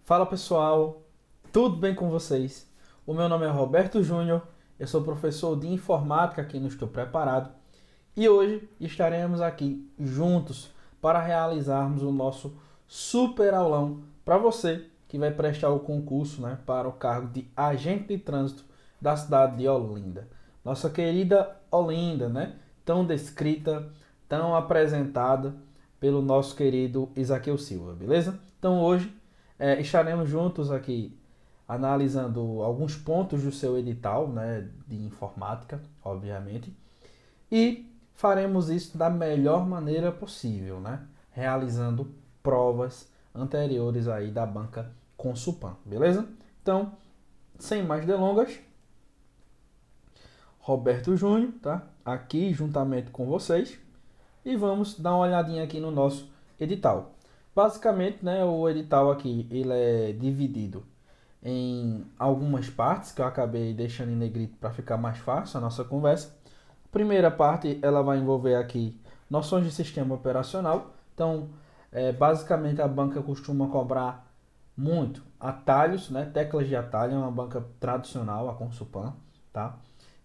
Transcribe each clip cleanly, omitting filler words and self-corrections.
Fala pessoal, tudo bem com vocês? O meu nome é Roberto Júnior, eu sou professor de informática aqui no Estou Preparado e hoje estaremos aqui juntos para realizarmos o nosso super aulão para você que vai prestar o concurso, para o cargo de agente de trânsito da cidade de Olinda. Nossa querida Olinda, tão descrita, tão apresentada pelo nosso querido Isaqueu Silva, beleza? Então hoje estaremos juntos aqui analisando alguns pontos do seu edital, de informática, obviamente, e faremos isso da melhor maneira possível, realizando provas anteriores aí da banca Consulpan, beleza? Então, sem mais delongas, Roberto Júnior, tá? Aqui juntamente com vocês e vamos dar uma olhadinha aqui no nosso edital. Basicamente, o edital aqui ele é dividido em algumas partes que eu acabei deixando em negrito para ficar mais fácil a nossa conversa. A primeira parte ela vai envolver aqui noções de sistema operacional. Então, basicamente a banca costuma cobrar muito atalhos, teclas de atalho, é uma banca tradicional, a Consulpan, tá?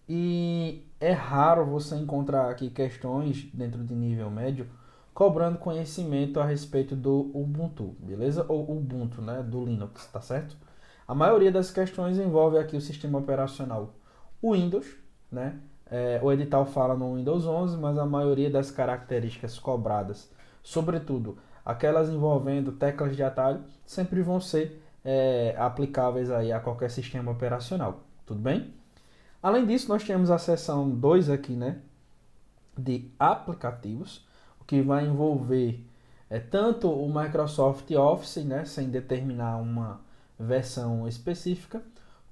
E é raro você encontrar aqui questões dentro de nível médio cobrando conhecimento a respeito do Ubuntu, beleza? Ou Ubuntu, do Linux, tá certo? A maioria das questões envolve aqui o sistema operacional o Windows, o edital fala no Windows 11, mas a maioria das características cobradas, sobretudo aquelas envolvendo teclas de atalho, sempre vão ser aplicáveis aí a qualquer sistema operacional, tudo bem? Além disso, nós temos a seção 2 aqui, de aplicativos, o que vai envolver tanto o Microsoft Office, sem determinar uma versão específica,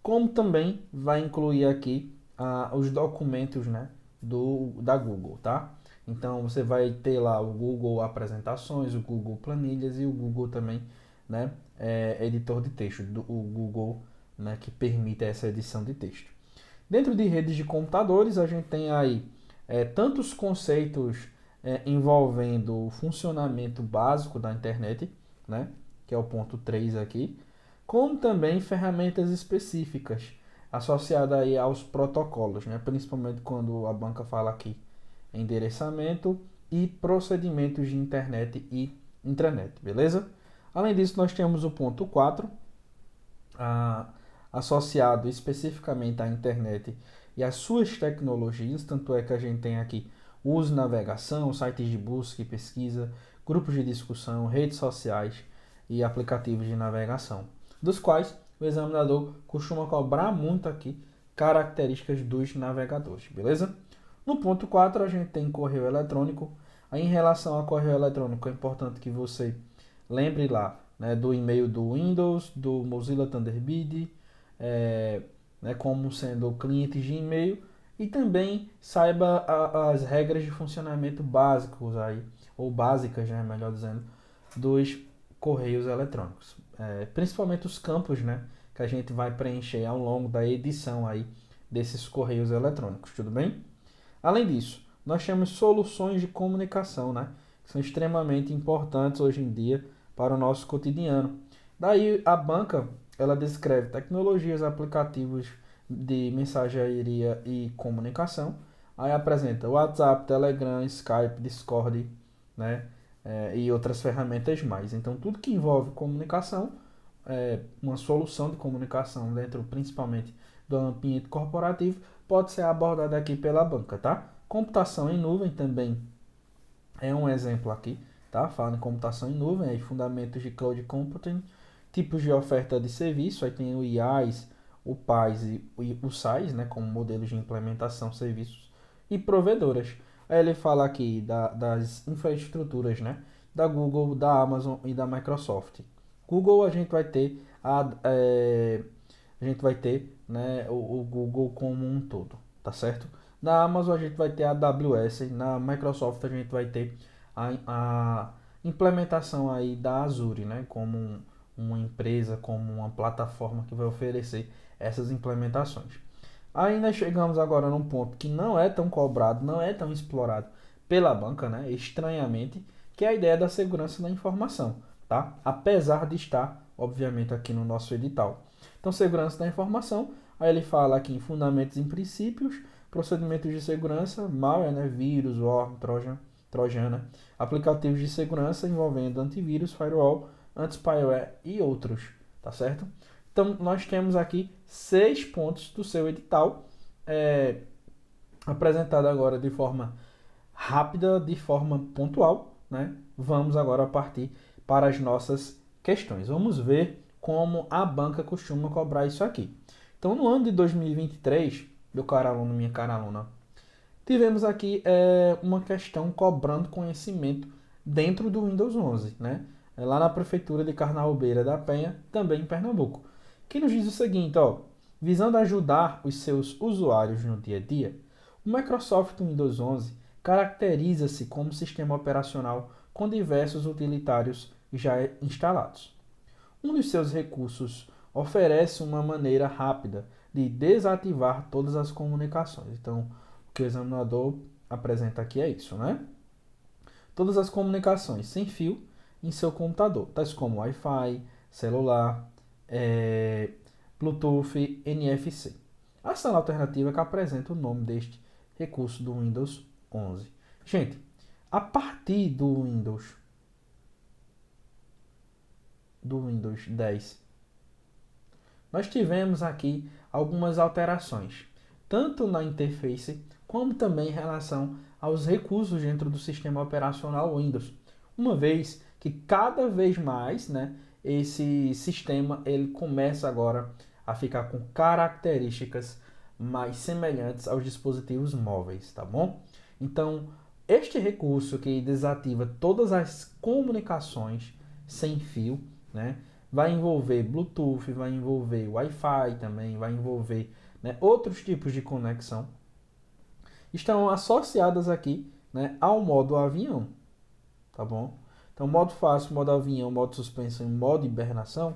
como também vai incluir aqui os documentos, da Google, tá? Então você vai ter lá o Google Apresentações, o Google Planilhas e o Google também, editor de texto, o Google, que permite essa edição de texto. Dentro de redes de computadores, a gente tem aí tantos conceitos envolvendo o funcionamento básico da internet, que é o ponto 3 aqui, como também ferramentas específicas associadas aí aos protocolos, principalmente quando a banca fala aqui endereçamento e procedimentos de internet e intranet, beleza? Além disso, nós temos o ponto 4, associado especificamente à internet e às suas tecnologias, tanto é que a gente tem aqui o uso de navegação, sites de busca e pesquisa, grupos de discussão, redes sociais e aplicativos de navegação, dos quais o examinador costuma cobrar muito aqui características dos navegadores, beleza? No ponto 4 a gente tem correio eletrônico. Aí, em relação a correio eletrônico, é importante que você lembre lá do e-mail do Windows, do Mozilla Thunderbird, como sendo clientes de e-mail, e também saiba as regras de funcionamento básicos aí, ou básicas, melhor dizendo, dos correios eletrônicos. Principalmente os campos, que a gente vai preencher ao longo da edição aí desses correios eletrônicos, tudo bem? Além disso, nós temos soluções de comunicação, que são extremamente importantes hoje em dia para o nosso cotidiano. Daí a banca ela descreve tecnologias, aplicativos de mensageria e comunicação. Aí apresenta WhatsApp, Telegram, Skype, Discord, e outras ferramentas mais. Então tudo que envolve comunicação, uma solução de comunicação dentro principalmente do ambiente corporativo, pode ser abordado aqui pela banca, tá? Computação em nuvem também é um exemplo aqui, tá? Fala em computação em nuvem, aí fundamentos de cloud computing, tipos de oferta de serviço, aí tem o IaaS, o PaaS e o SaaS, como modelos de implementação, serviços e provedoras. Aí ele fala aqui das infraestruturas, da Google, da Amazon e da Microsoft. Google a gente vai ter o Google como um todo, tá certo? Na Amazon a gente vai ter a AWS, na Microsoft a gente vai ter a implementação aí da Azure, como uma empresa, como uma plataforma que vai oferecer essas implementações. Ainda chegamos agora num ponto que não é tão cobrado, não é tão explorado pela banca, estranhamente, que é a ideia da segurança da informação, tá? Apesar de estar obviamente, aqui no nosso edital. Então, segurança da informação, aí ele fala aqui em fundamentos e princípios, procedimentos de segurança, malware, né, vírus, worm, trojana, aplicativos de segurança envolvendo antivírus, firewall, anti-spyware e outros, tá certo? Então, nós temos aqui 6 pontos do seu edital, apresentado agora de forma rápida, de forma pontual, né? Vamos agora partir para as nossas questões. Vamos ver como a banca costuma cobrar isso aqui. Então, no ano de 2023, meu caro aluno, minha cara aluna, tivemos aqui uma questão cobrando conhecimento dentro do Windows 11, né? Lá na Prefeitura de Carnaúbeira da Penha, também em Pernambuco, que nos diz o seguinte, ó, visando ajudar os seus usuários no dia a dia, o Microsoft Windows 11 caracteriza-se como sistema operacional com diversos utilitários já instalados. Um dos seus recursos oferece uma maneira rápida de desativar todas as comunicações. Então, o que o examinador apresenta aqui é isso, né? Todas as comunicações sem fio em seu computador, tais como Wi-Fi, celular, Bluetooth, NFC. A sala alternativa que apresenta o nome deste recurso do Windows 11. Gente, a partir do Windows 10, nós tivemos aqui algumas alterações, tanto na interface como também em relação aos recursos dentro do sistema operacional Windows, uma vez que cada vez mais, né, esse sistema ele começa agora a ficar com características mais semelhantes aos dispositivos móveis, tá bom? Então, este recurso que desativa todas as comunicações sem fio, né, vai envolver Bluetooth, vai envolver Wi-Fi também, vai envolver, né, outros tipos de conexão, estão associadas aqui, né, ao modo avião, tá bom? Então, modo fácil, modo avião, modo suspensão e modo hibernação,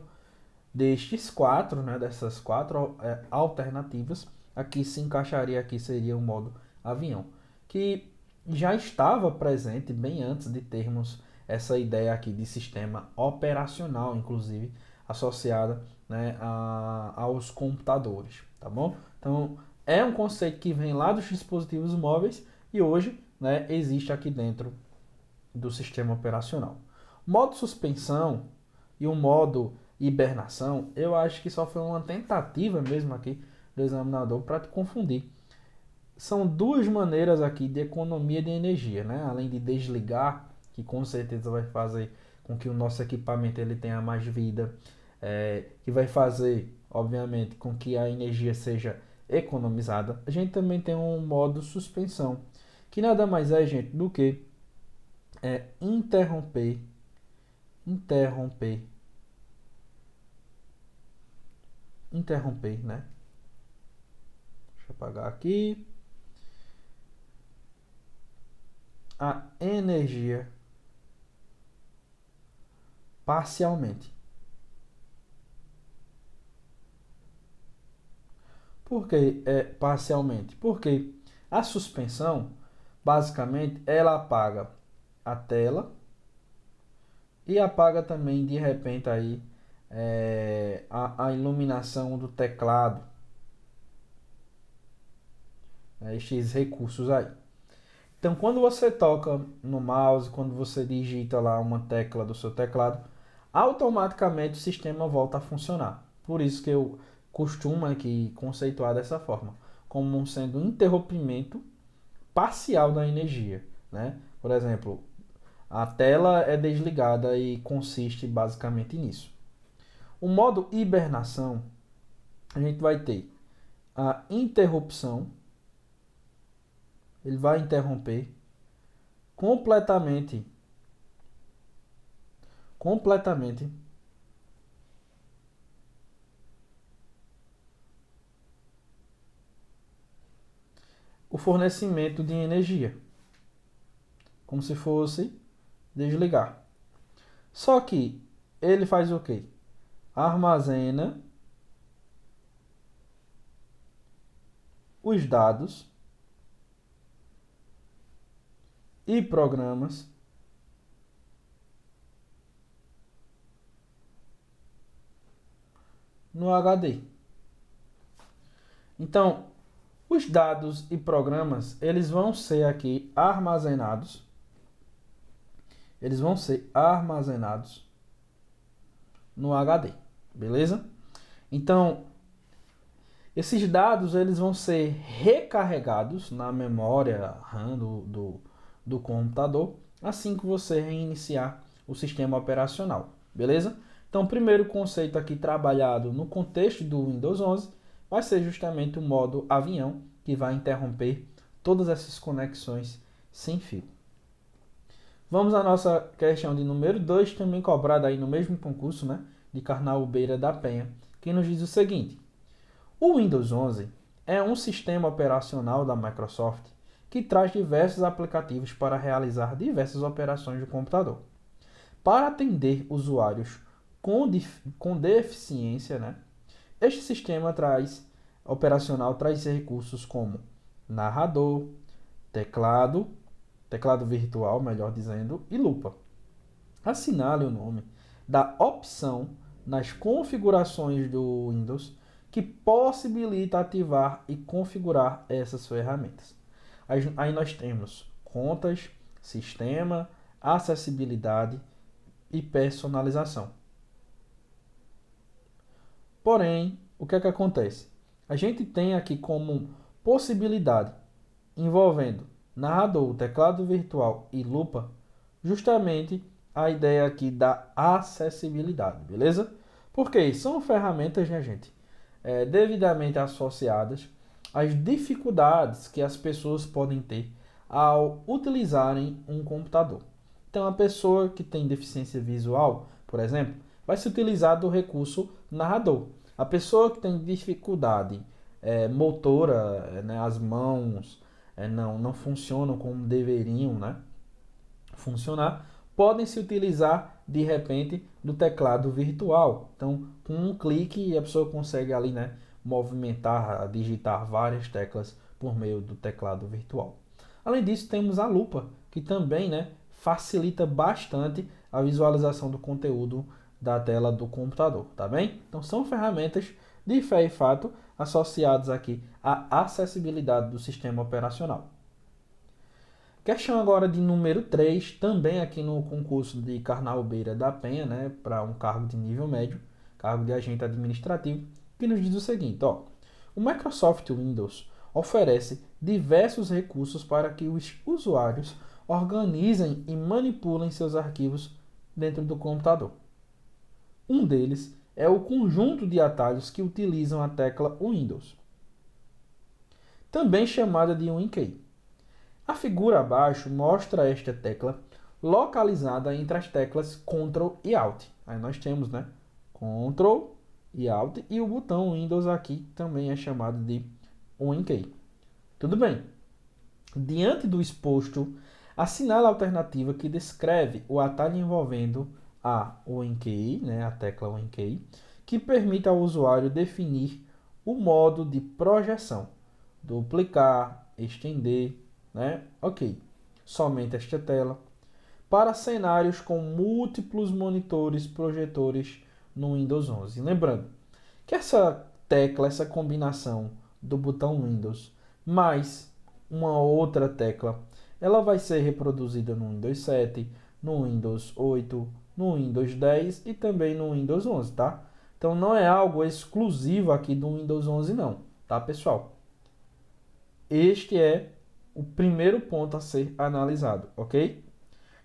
destes quatro, né, dessas quatro alternativas, aqui se encaixaria, aqui seria o modo avião, que já estava presente bem antes de termos essa ideia aqui de sistema operacional, inclusive associada, né, aos computadores, tá bom? Então é um conceito que vem lá dos dispositivos móveis e hoje, né, existe aqui dentro do sistema operacional. Modo suspensão e o modo hibernação, eu acho que só foi uma tentativa mesmo aqui do examinador para te confundir. São duas maneiras aqui de economia de energia, né? Além de desligar, que com certeza vai fazer com que o nosso equipamento ele tenha mais vida, que vai fazer, obviamente, com que a energia seja economizada. A gente também tem um modo suspensão, que nada mais é, gente, do que interromper, né? Deixa eu apagar aqui. A energia parcialmente. Por que parcialmente? Porque a suspensão, basicamente, ela apaga a tela e apaga também de repente aí a iluminação do teclado, né, estes recursos aí. Então, quando você toca no mouse, quando você digita lá uma tecla do seu teclado, automaticamente o sistema volta a funcionar. Por isso que eu costumo aqui conceituar dessa forma, como sendo um interrompimento parcial da energia, né? Por exemplo, a tela é desligada e consiste basicamente nisso. O modo hibernação, a gente vai ter a interrupção, ele vai interromper completamente o fornecimento de energia, como se fosse desligar. Só que ele faz o quê? Armazena os dados e programas no HD. Então, os dados e programas, eles vão ser aqui armazenados. Eles vão ser armazenados no HD, beleza? Então, esses dados eles vão ser recarregados na memória RAM do computador assim que você reiniciar o sistema operacional, beleza? Então, o primeiro conceito aqui trabalhado no contexto do Windows 11 vai ser justamente o modo avião, que vai interromper todas essas conexões sem fio. Vamos à nossa questão de número 2, também cobrada aí no mesmo concurso, né, de Carnaúbeira da Penha, que nos diz o seguinte: o Windows 11 é um sistema operacional da Microsoft que traz diversos aplicativos para realizar diversas operações do computador. Para atender usuários com deficiência, né, este sistema operacional traz recursos como narrador, teclado virtual, melhor dizendo, e lupa. Assinale o nome da opção nas configurações do Windows que possibilita ativar e configurar essas ferramentas. Aí nós temos contas, sistema, acessibilidade e personalização. Porém, o que é que acontece? A gente tem aqui como possibilidade envolvendo narrador, teclado virtual e lupa, justamente a ideia aqui da acessibilidade, beleza? Porque são ferramentas, né, gente, devidamente associadas às dificuldades que as pessoas podem ter ao utilizarem um computador. Então, a pessoa que tem deficiência visual, por exemplo, vai se utilizar do recurso narrador. A pessoa que tem dificuldade motora, né, as mãos não funcionam como deveriam, né, funcionar, podem se utilizar de repente do teclado virtual. Então, com um clique a pessoa consegue ali, né, movimentar, digitar várias teclas por meio do teclado virtual. Além disso, temos a lupa, que também, né, facilita bastante a visualização do conteúdo da tela do computador, tá bem? Então, são ferramentas de fé e fato associadas aqui à acessibilidade do sistema operacional. Questão agora de número 3, também aqui no concurso de Carnaúbeira da Penha, né, para um cargo de nível médio, cargo de agente administrativo, que nos diz o seguinte, ó: o Microsoft Windows oferece diversos recursos para que os usuários organizem e manipulem seus arquivos dentro do computador. Um deles é o conjunto de atalhos que utilizam a tecla Windows, também chamada de WinKey. A figura abaixo mostra esta tecla localizada entre as teclas Ctrl e Alt. Aí nós temos, né, Ctrl e Alt, e o botão Windows aqui também é chamado de WinKey. Tudo bem. Diante do exposto, assinale a alternativa que descreve o atalho envolvendo a WinKey, né, a tecla WinKey, que permite ao usuário definir o modo de projeção, duplicar, estender, né? Ok, somente esta tela. Para cenários com múltiplos monitores projetores no Windows 11. Lembrando que essa tecla, essa combinação do botão Windows mais uma outra tecla, ela vai ser reproduzida no Windows 7, no Windows 8, no Windows 10 e também no Windows 11, tá? Então não é algo exclusivo aqui do Windows 11 não, tá, pessoal? Este é o primeiro ponto a ser analisado, ok?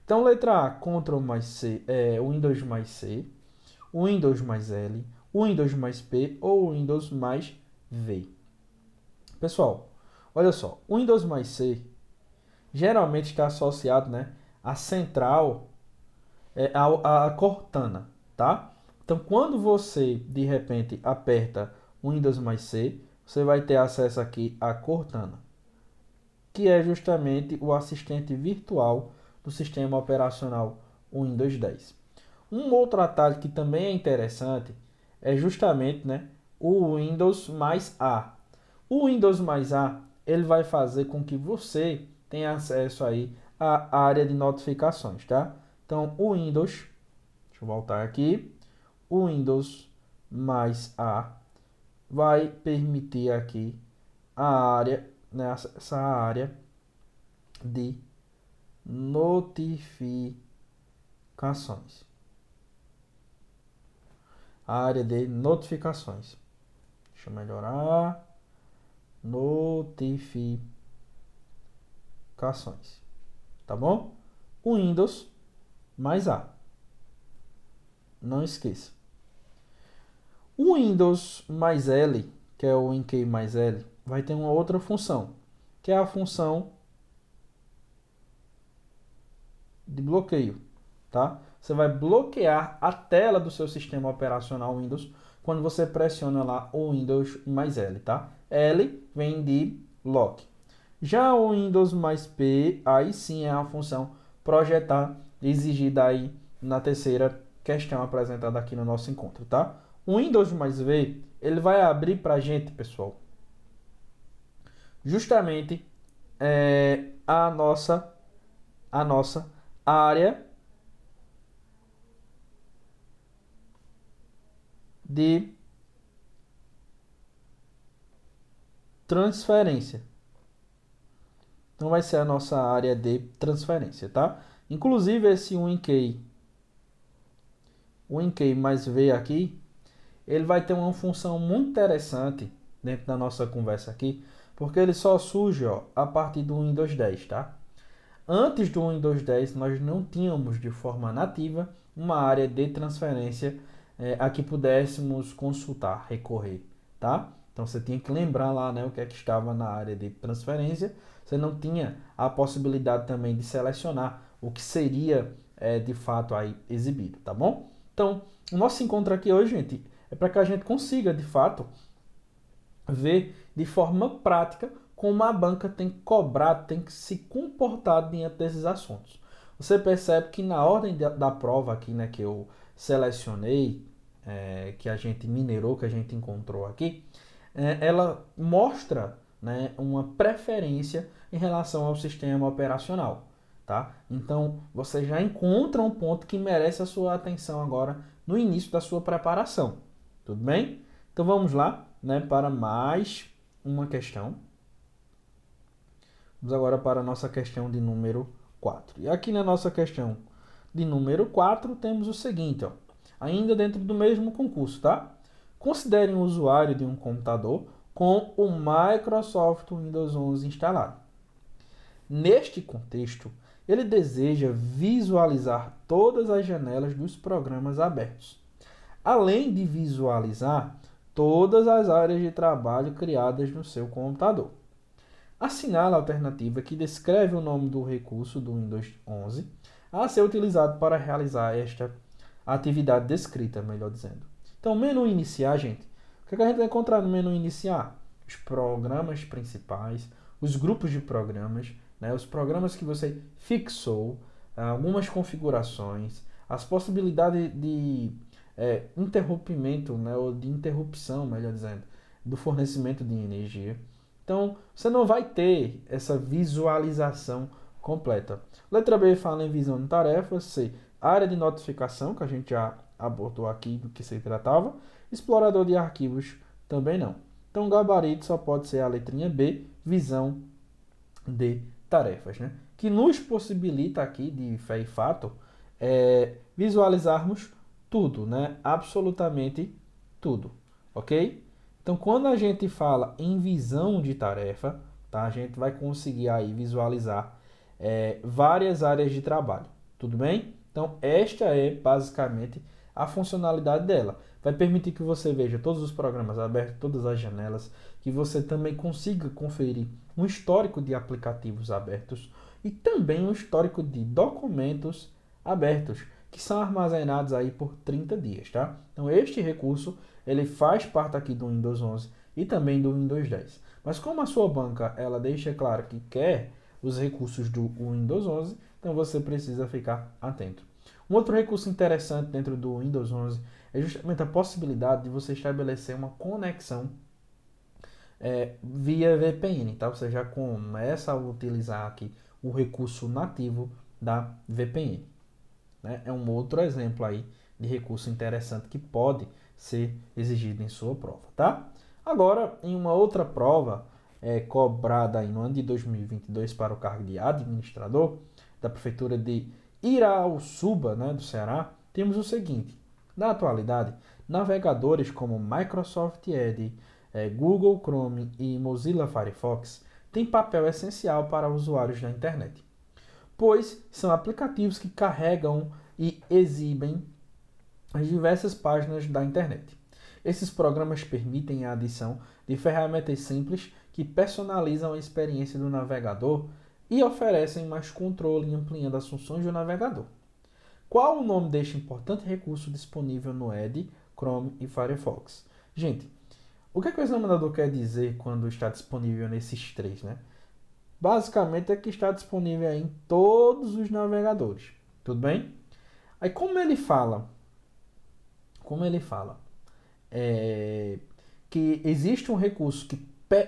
Então, letra A, Ctrl mais C, Windows mais C, Windows mais L, Windows mais P ou Windows mais V. Pessoal, olha só, Windows mais C geralmente está associado, né, à central, à Cortana, tá? Então, quando você, de repente, aperta Windows mais C, você vai ter acesso aqui à Cortana, que é justamente o assistente virtual do sistema operacional Windows 10. Um outro atalho que também é interessante é justamente, né, o Windows mais A. O Windows mais A, ele vai fazer com que você tenha acesso aí à área de notificações, tá? Então, o Windows, deixa eu voltar aqui, o Windows mais A vai permitir aqui a área, né, essa área de notificações. A área de notificações. Deixa eu melhorar. Notificações. Tá bom? O Windows mais A. Não esqueça. O Windows mais L, que é o WinKey mais L, vai ter uma outra função, que é a função de bloqueio, tá? Você vai bloquear a tela do seu sistema operacional Windows quando você pressiona lá o Windows mais L, tá? L vem de lock. Já o Windows mais P, aí sim é a função projetar, exigida aí na terceira questão apresentada aqui no nosso encontro, tá? O Windows mais V, ele vai abrir para a gente, pessoal, justamente a nossa área de transferência. Então vai ser a nossa área de transferência, tá? Inclusive esse WinKey mais V aqui, ele vai ter uma função muito interessante dentro da nossa conversa aqui, porque ele só surge, ó, a partir do Windows 10, tá? Antes do Windows 10, nós não tínhamos de forma nativa uma área de transferência a que pudéssemos consultar, recorrer, tá? Então você tinha que lembrar lá, né, o que é que estava na área de transferência. Você não tinha a possibilidade também de selecionar o que seria de fato aí exibido, tá bom? Então, o nosso encontro aqui hoje, gente, é para que a gente consiga de fato ver de forma prática como a banca tem que cobrar, tem que se comportar diante desses assuntos. Você percebe que na ordem da prova aqui, né, que eu selecionei, que a gente minerou, que a gente encontrou aqui, ela mostra, né, uma preferência em relação ao sistema operacional, tá? Então, você já encontra um ponto que merece a sua atenção agora no início da sua preparação. Tudo bem? Então, vamos lá, né, para mais uma questão. Vamos agora para a nossa questão de número 4. E aqui na nossa questão de número 4 temos o seguinte, ó, ainda dentro do mesmo concurso, tá? Considere um usuário de um computador com o Microsoft Windows 11 instalado. Neste contexto, ele deseja visualizar todas as janelas dos programas abertos, além de visualizar todas as áreas de trabalho criadas no seu computador. Assinale a alternativa que descreve o nome do recurso do Windows 11 a ser utilizado para realizar esta atividade descrita, melhor dizendo. Então, menu iniciar, gente. O que a gente vai encontrar no menu iniciar? Os programas principais, os grupos de programas, né, os programas que você fixou, algumas configurações, as possibilidades de interrompimento, né, ou de interrupção, melhor dizendo, do fornecimento de energia. Então, você não vai ter essa visualização completa. Letra B fala em visão de tarefas. C, área de notificação, que a gente já abordou aqui do que se tratava. Explorador de arquivos, também não. Então, gabarito só pode ser a letrinha B, visão de tarefas, né? Que nos possibilita aqui, de fé e fato, visualizarmos tudo, né? Absolutamente tudo, ok? Então, quando a gente fala em visão de tarefa, tá? A gente vai conseguir aí visualizar várias áreas de trabalho, tudo bem? Então, esta é basicamente a funcionalidade dela. Vai permitir que você veja todos os programas abertos, todas as janelas, que você também consiga conferir um histórico de aplicativos abertos e também um histórico de documentos abertos, que são armazenados aí por 30 dias, tá? Então, este recurso, ele faz parte aqui do Windows 11 e também do Windows 10. Mas como a sua banca, ela deixa claro que quer os recursos do Windows 11, então você precisa ficar atento. Um outro recurso interessante dentro do Windows 11 é justamente a possibilidade de você estabelecer uma conexão via VPN, tá? Você já começa a utilizar aqui o recurso nativo da VPN, né? É um outro exemplo aí de recurso interessante que pode ser exigido em sua prova, tá? Agora, em uma outra prova cobrada aí no ano de 2022 para o cargo de administrador da prefeitura de Irauçuba, né, do Ceará, temos o seguinte: na atualidade, navegadores como Microsoft Edge, Google Chrome e Mozilla Firefox têm papel essencial para usuários da internet, pois são aplicativos que carregam e exibem as diversas páginas da internet. Esses programas permitem a adição de ferramentas simples que personalizam a experiência do navegador e oferecem mais controle, ampliando as funções do navegador. Qual o nome deste importante recurso disponível no Edge, Chrome e Firefox? Gente, o que, é que o examinador quer dizer quando está disponível nesses três, né? Basicamente é que está disponível em todos os navegadores. Tudo bem? Aí como ele fala? É, que existe um recurso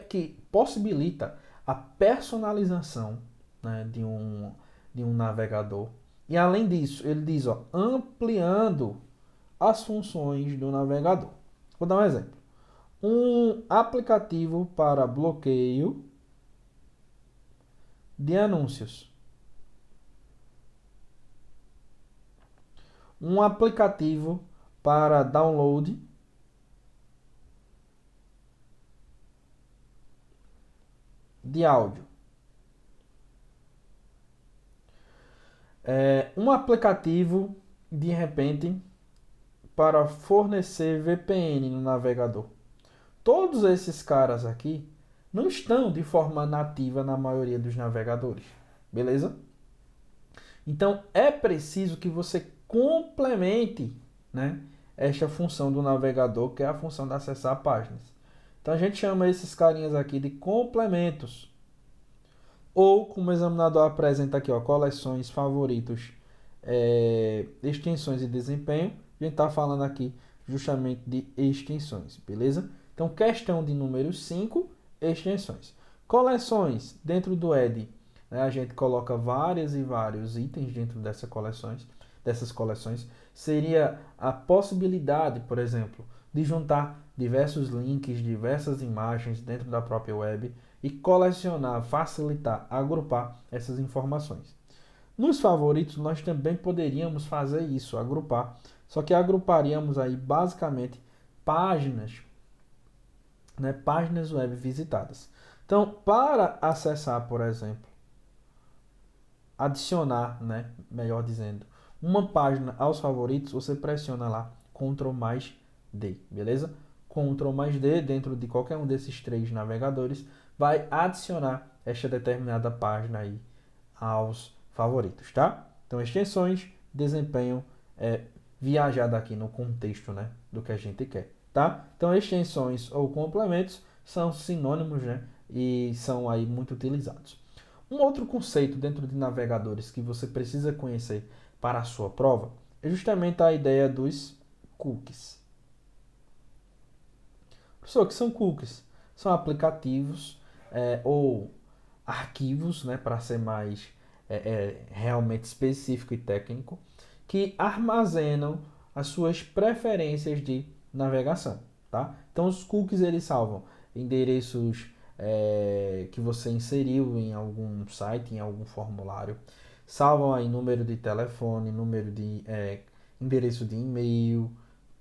que possibilita a personalização, né, de um navegador. E além disso, ele diz, ó, ampliando as funções do navegador. Vou dar um exemplo. Um aplicativo para bloqueio de anúncios. Um aplicativo para download de áudio. Um aplicativo, de repente, para fornecer VPN no navegador. Todos esses caras aqui não estão de forma nativa na maioria dos navegadores, beleza? Então é preciso que você complemente, né, esta função do navegador, que é a função de acessar páginas. Então a gente chama esses carinhas aqui de complementos. Ou, como o examinador apresenta aqui, ó, coleções, favoritos, extensões e desempenho, a gente está falando aqui justamente de extensões, beleza? Então, questão de número 5, extensões. Coleções, dentro do Edge, né, a gente coloca vários e vários itens dentro dessas coleções. Seria a possibilidade, por exemplo, de juntar diversos links, diversas imagens dentro da própria web e colecionar, facilitar, agrupar essas informações. Nos favoritos, nós também poderíamos fazer isso, agrupar. Só que agruparíamos aí basicamente páginas, né, páginas web visitadas. Então, para acessar, por exemplo, adicionar, né, melhor dizendo, uma página aos favoritos, você pressiona lá Ctrl mais D, beleza? Ctrl mais D dentro de qualquer um desses três navegadores vai adicionar esta determinada página aí aos favoritos, tá? Então, extensões, desempenho, viajar daqui no contexto, né, do que a gente quer, tá? Então, extensões ou complementos são sinônimos, né, e são aí muito utilizados. Um outro conceito dentro de navegadores que você precisa conhecer para a sua prova é justamente a ideia dos cookies. Professor, o que são cookies? São aplicativos ou arquivos, né, para ser mais realmente específico e técnico, que armazenam as suas preferências de navegação, tá? Então, os cookies eles salvam endereços que você inseriu em algum site, em algum formulário, salvam aí número de telefone, número de endereço de e-mail,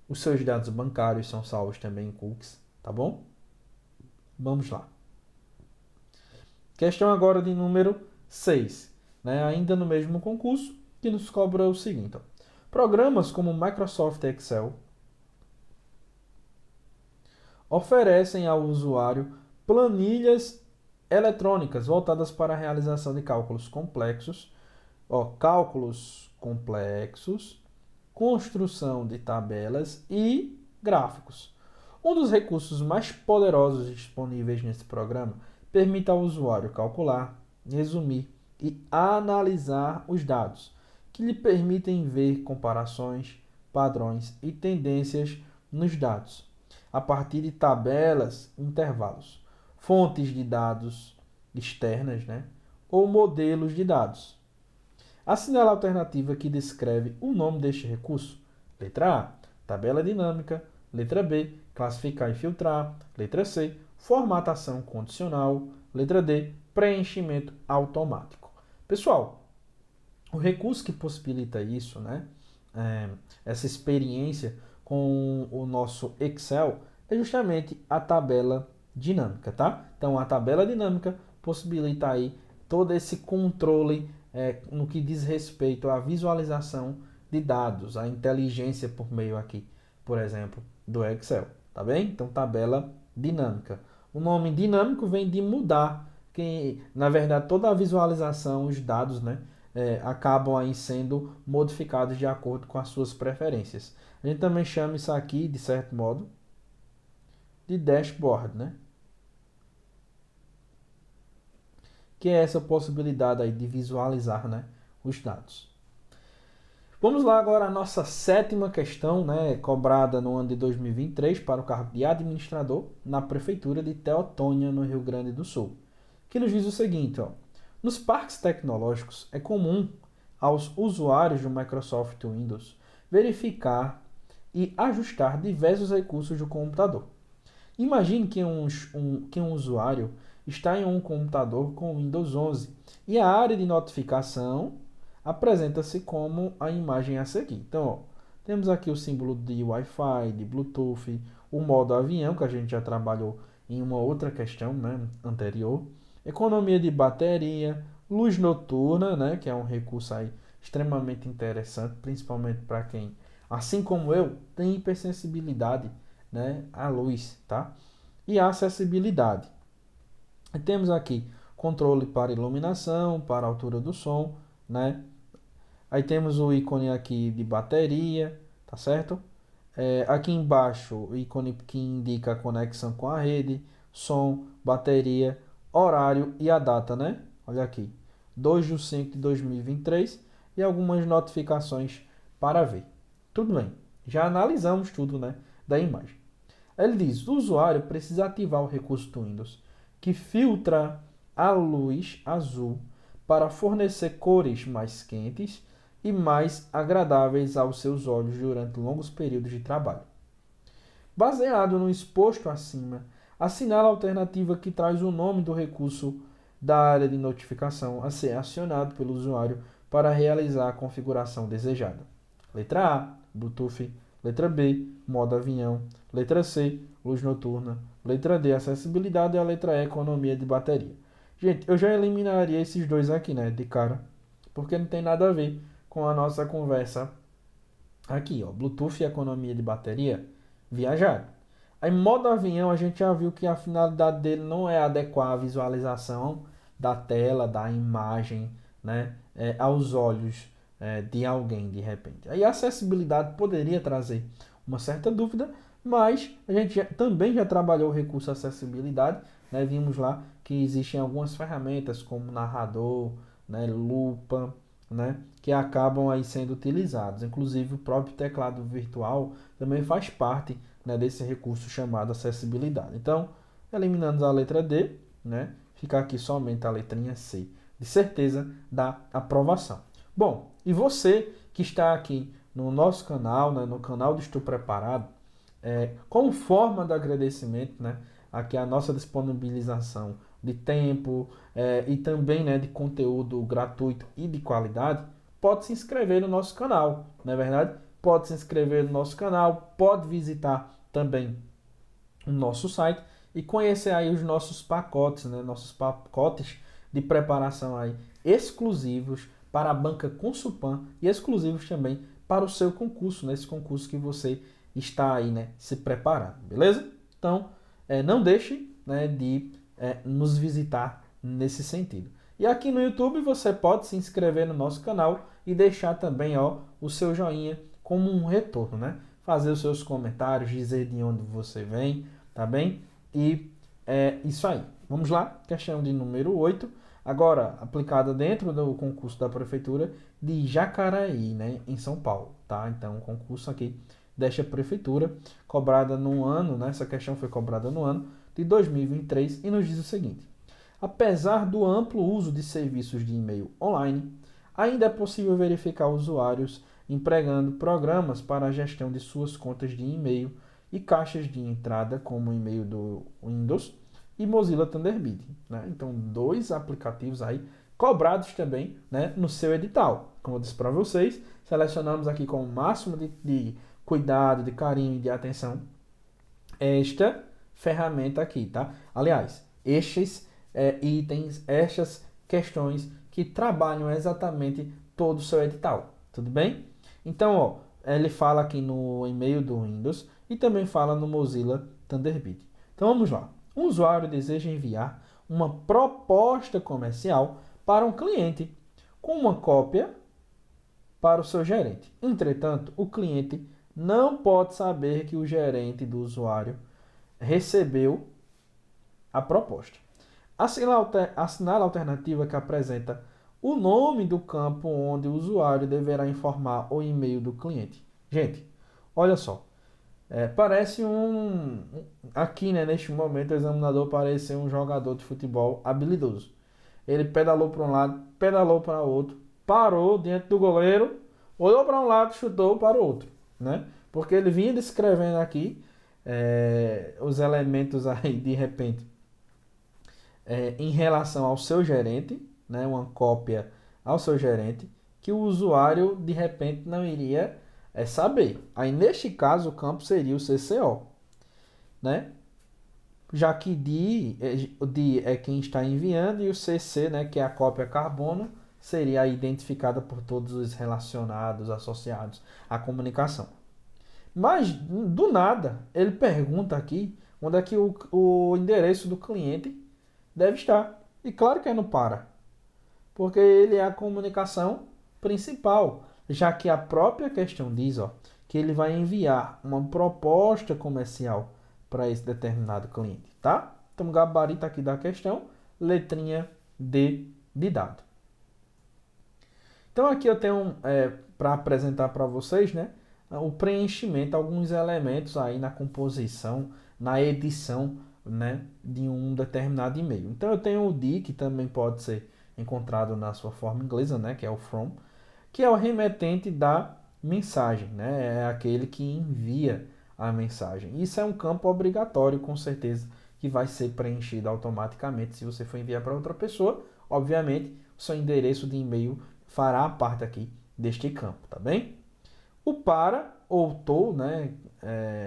os seus dados bancários são salvos também em cookies, tá bom? Vamos lá. Questão agora de número 6, né? Ainda no mesmo concurso, que nos cobra o seguinte: ó. Programas como o Microsoft Excel oferecem ao usuário planilhas eletrônicas voltadas para a realização de cálculos complexos, construção de tabelas e gráficos. Um dos recursos mais poderosos disponíveis nesse programa permite ao usuário calcular, resumir e analisar os dados, que lhe permitem ver comparações, padrões e tendências nos dados, a partir de tabelas e intervalos, fontes de dados externas, né, ou modelos de dados. Assinale a alternativa que descreve o nome deste recurso. Letra A, tabela dinâmica. Letra B, classificar e filtrar. Letra C, formatação condicional. Letra D, preenchimento automático. Pessoal, o recurso que possibilita isso, né, essa experiência com o nosso Excel, é justamente a tabela dinâmica, tá? Então, a tabela dinâmica possibilita aí todo esse controle no que diz respeito à visualização de dados, a inteligência por meio aqui, por exemplo, do Excel, tá bem? Então, tabela dinâmica. O nome dinâmico vem de mudar, que na verdade toda a visualização, os dados, né, acabam aí sendo modificados de acordo com as suas preferências. A gente também chama isso aqui, de certo modo, de dashboard, né? Que é essa possibilidade aí de visualizar, né, os dados. Vamos lá agora a nossa sétima questão, né, cobrada no ano de 2023 para o cargo de administrador na Prefeitura de Teotônia, no Rio Grande do Sul, que nos diz o seguinte, ó: nos parques tecnológicos é comum aos usuários do Microsoft Windows verificar e ajustar diversos recursos do computador. Imagine que um usuário está em um computador com Windows 11 e a área de notificação apresenta-se como a imagem a seguir. Então, ó, temos aqui o símbolo de Wi-Fi, de Bluetooth, o modo avião, que a gente já trabalhou em uma outra questão, né, anterior, economia de bateria, luz noturna, né, que é um recurso aí extremamente interessante, principalmente para quem, assim como eu, tem hipersensibilidade, né, à luz, tá? E a acessibilidade. E temos aqui controle para iluminação, para altura do som, né? Aí temos o ícone aqui de bateria, tá certo? Aqui embaixo o ícone que indica a conexão com a rede, som, bateria, horário e a data, né? Olha aqui, 2/5/2023 e algumas notificações para ver. Tudo bem, já analisamos tudo, né, da imagem. Ele diz: o usuário precisa ativar o recurso do Windows que filtra a luz azul para fornecer cores mais quentes e mais agradáveis aos seus olhos durante longos períodos de trabalho. Baseado no exposto acima, assinala a alternativa que traz o nome do recurso da área de notificação a ser acionado pelo usuário para realizar a configuração desejada. Letra A, Bluetooth. Letra B, modo avião. Letra C, luz noturna. Letra D, acessibilidade. E a letra E, economia de bateria. Gente, eu já eliminaria esses dois aqui, né, de cara, porque não tem nada a ver com a nossa conversa aqui, ó. Bluetooth e economia de bateria, viajar. Aí, modo avião, a gente já viu que a finalidade dele não é adequar a visualização da tela, da imagem, né, aos olhos de alguém de repente. Aí a acessibilidade poderia trazer uma certa dúvida, mas a gente também já trabalhou o recurso acessibilidade, né? Vimos lá que existem algumas ferramentas como narrador, né, lupa, né, que acabam aí sendo utilizados. Inclusive o próprio teclado virtual também faz parte, né, desse recurso chamado acessibilidade. Então, eliminando a letra D, né, fica aqui somente a letrinha C, de certeza da aprovação. Bom, e você que está aqui no nosso canal, né, no canal do Estou Preparado, como forma de agradecimento, né, aqui a nossa disponibilização de tempo e também, né, de conteúdo gratuito e de qualidade, pode se inscrever no nosso canal, não é verdade? Pode se inscrever no nosso canal, pode visitar também o nosso site e conhecer aí os nossos pacotes, né, nossos pacotes de preparação aí exclusivos para a banca Consulpan e exclusivos também para o seu concurso, nesse concurso que você está aí, né, se preparando, beleza? Então, não deixe, né, de nos visitar nesse sentido. E aqui no YouTube você pode se inscrever no nosso canal e deixar também, ó, o seu joinha como um retorno, né? Fazer os seus comentários, dizer de onde você vem, tá bem? E é isso aí. Vamos lá, questão de número 8. Agora, aplicada dentro do concurso da Prefeitura de Jacaraí, né, em São Paulo, tá? Então, concurso aqui desta Prefeitura, cobrada no ano, né, essa questão foi cobrada no ano de 2023 e nos diz o seguinte: apesar do amplo uso de serviços de e-mail online, ainda é possível verificar usuários empregando programas para a gestão de suas contas de e-mail e caixas de entrada, como o e-mail do Windows e Mozilla Thunderbird, né? Então, dois aplicativos aí cobrados também, né, no seu edital. Como eu disse para vocês, selecionamos aqui com o máximo de cuidado, de carinho e de atenção esta ferramenta aqui, tá? Aliás, estes itens, estas questões que trabalham exatamente todo o seu edital, tudo bem? Então, ó, ele fala aqui no e-mail do Windows e também fala no Mozilla Thunderbird. Então, vamos lá. Um usuário deseja enviar uma proposta comercial para um cliente com uma cópia para o seu gerente. Entretanto, o cliente não pode saber que o gerente do usuário recebeu a proposta. Assinale a alternativa que apresenta o nome do campo onde o usuário deverá informar o e-mail do cliente. Gente, olha só. Parece aqui, né, neste momento, o examinador parece um jogador de futebol habilidoso. Ele pedalou para um lado, pedalou para o outro, parou diante do goleiro, olhou para um lado, chutou para o outro, né? Porque ele vinha descrevendo aqui os elementos aí, de repente, em relação ao seu gerente, né? Uma cópia ao seu gerente, que o usuário, de repente, não iria saber. Aí, neste caso, o campo seria o CCO, né? Já que D é quem está enviando e o CC, né, que é a cópia carbono, seria identificada por todos os relacionados, associados à comunicação. Mas, do nada, ele pergunta aqui onde é que o endereço do cliente deve estar. E claro que é no para, porque ele é a comunicação principal, já que a própria questão diz, ó, que ele vai enviar uma proposta comercial para esse determinado cliente, tá? Então, gabarito aqui da questão, letrinha D de dado. Então, aqui eu tenho para apresentar para vocês, né, o preenchimento, alguns elementos aí na composição, na edição, né, de um determinado e-mail. Então, eu tenho o D, que também pode ser encontrado na sua forma inglesa, né, que é o from, que é o remetente da mensagem, né, é aquele que envia a mensagem. Isso é um campo obrigatório, com certeza, que vai ser preenchido automaticamente se você for enviar para outra pessoa. Obviamente, o seu endereço de e-mail fará parte aqui deste campo, tá bem? O para, ou to, né,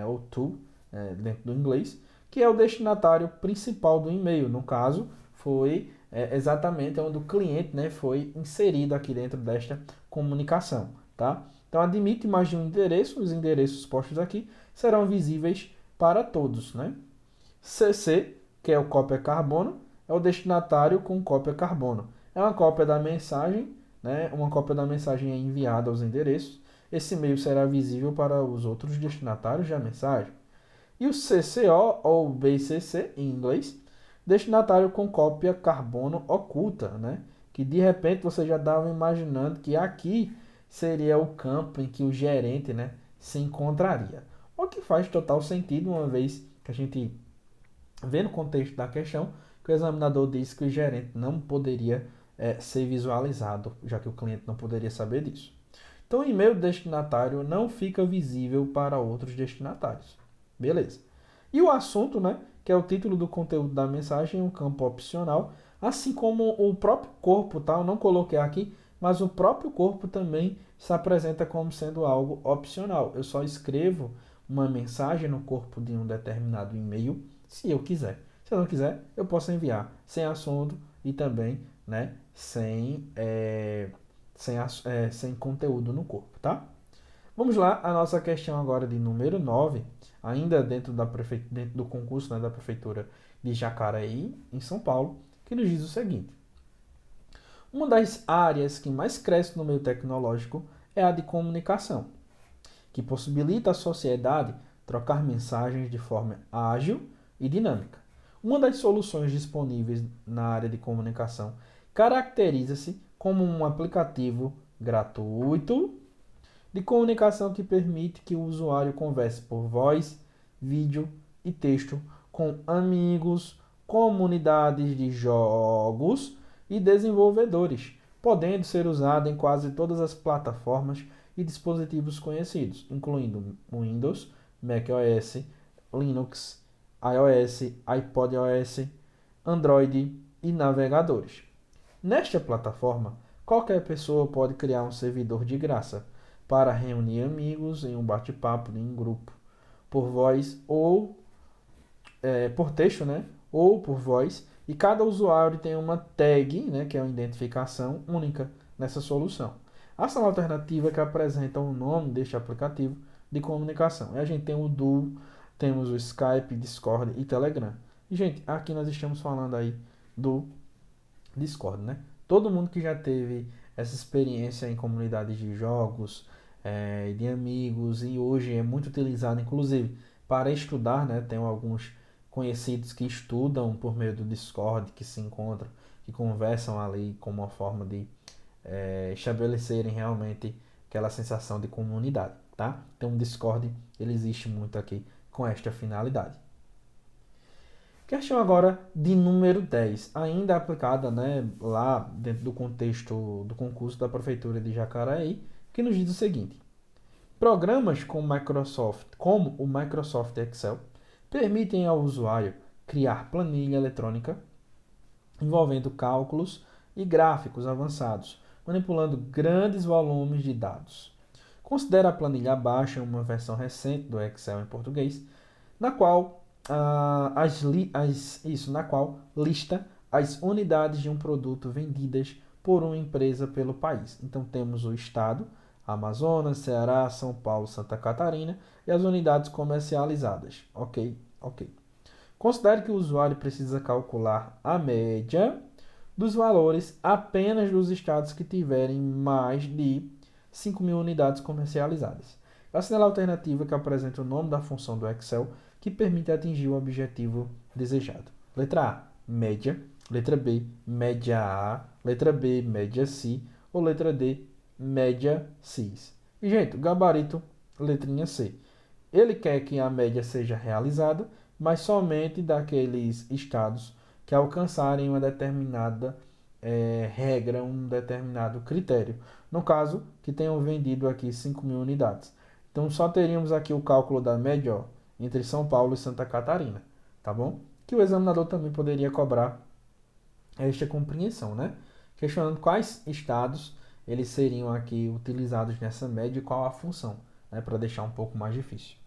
ou to, dentro do inglês, que é o destinatário principal do e-mail. No caso, foi exatamente onde o cliente, né, foi inserido aqui dentro desta comunicação, tá? Então, admite mais de um endereço. Os endereços postos aqui serão visíveis para todos, né? CC, que é o cópia carbono, é o destinatário com cópia carbono. É uma cópia da mensagem, né? Uma cópia da mensagem é enviada aos endereços. Esse e-mail será visível para os outros destinatários da mensagem. E o CCO, ou BCC em inglês, destinatário com cópia carbono oculta, né? Que de repente você já estava imaginando que aqui seria o campo em que o gerente, né, se encontraria. O que faz total sentido, uma vez que a gente vê no contexto da questão que o examinador disse que o gerente não poderia ser visualizado, já que o cliente não poderia saber disso. Então, o e-mail do destinatário não fica visível para outros destinatários. Beleza. E o assunto, né, que é o título do conteúdo da mensagem, um campo opcional, assim como o próprio corpo, tá? Eu não coloquei aqui, mas o próprio corpo também se apresenta como sendo algo opcional. Eu só escrevo uma mensagem no corpo de um determinado e-mail, se eu quiser. Se eu não quiser, eu posso enviar sem assunto e também, né, sem conteúdo no corpo, tá? Vamos lá, a nossa questão agora de número 9, ainda dentro do concurso, né, da Prefeitura de Jacareí, em São Paulo, que nos diz o seguinte: uma das áreas que mais cresce no meio tecnológico é a de comunicação, que possibilita à sociedade trocar mensagens de forma ágil e dinâmica. Uma das soluções disponíveis na área de comunicação caracteriza-se como um aplicativo gratuito de comunicação que permite que o usuário converse por voz, vídeo e texto com amigos, comunidades de jogos e desenvolvedores, podendo ser usado em quase todas as plataformas e dispositivos conhecidos, incluindo Windows, macOS, Linux, iOS, iPadOS, Android e navegadores. Nesta plataforma, qualquer pessoa pode criar um servidor de graça para reunir amigos em um bate-papo em um grupo, por voz ou por texto, né? Ou por voz, e cada usuário tem uma tag, né, que é uma identificação única nessa solução. Essa é uma alternativa que apresenta o nome deste aplicativo de comunicação. E a gente tem o Duo, temos o Skype, Discord e Telegram. E, gente, aqui nós estamos falando aí do Discord, né? Todo mundo que já teve essa experiência em comunidades de jogos, de amigos, e hoje é muito utilizado, inclusive, para estudar, né? Tem alguns conhecidos que estudam por meio do Discord, que se encontram, que conversam ali como uma forma de estabelecerem realmente aquela sensação de comunidade, tá? Então o Discord, ele existe muito aqui com esta finalidade. Questão agora de número 10, ainda aplicada, né, lá dentro do contexto do concurso da Prefeitura de Jacareí, que nos diz o seguinte: programas como o Microsoft Excel permitem ao usuário criar planilha eletrônica envolvendo cálculos e gráficos avançados, manipulando grandes volumes de dados. Considera a planilha abaixo uma versão recente do Excel em português, na qual, na qual lista as unidades de um produto vendidas por uma empresa pelo país. Então temos o estado, Amazonas, Ceará, São Paulo, Santa Catarina e as unidades comercializadas. Ok, ok. Considere que o usuário precisa calcular a média dos valores apenas dos estados que tiverem mais de 5.000 unidades comercializadas. Assinale a alternativa que apresenta o nome da função do Excel que permite atingir o objetivo desejado. Letra A, média. Letra B, média A. Letra B, média C. Ou letra D, média CIS. E, gente, o gabarito, letrinha C. Ele quer que a média seja realizada, mas somente daqueles estados que alcançarem uma determinada regra, um determinado critério. No caso, que tenham vendido aqui 5.000 unidades. Então, só teríamos aqui o cálculo da média, ó, entre São Paulo e Santa Catarina, tá bom? Que o examinador também poderia cobrar esta compreensão, né? Questionando quais estados eles seriam aqui utilizados nessa média e qual a função, né? Para deixar um pouco mais difícil.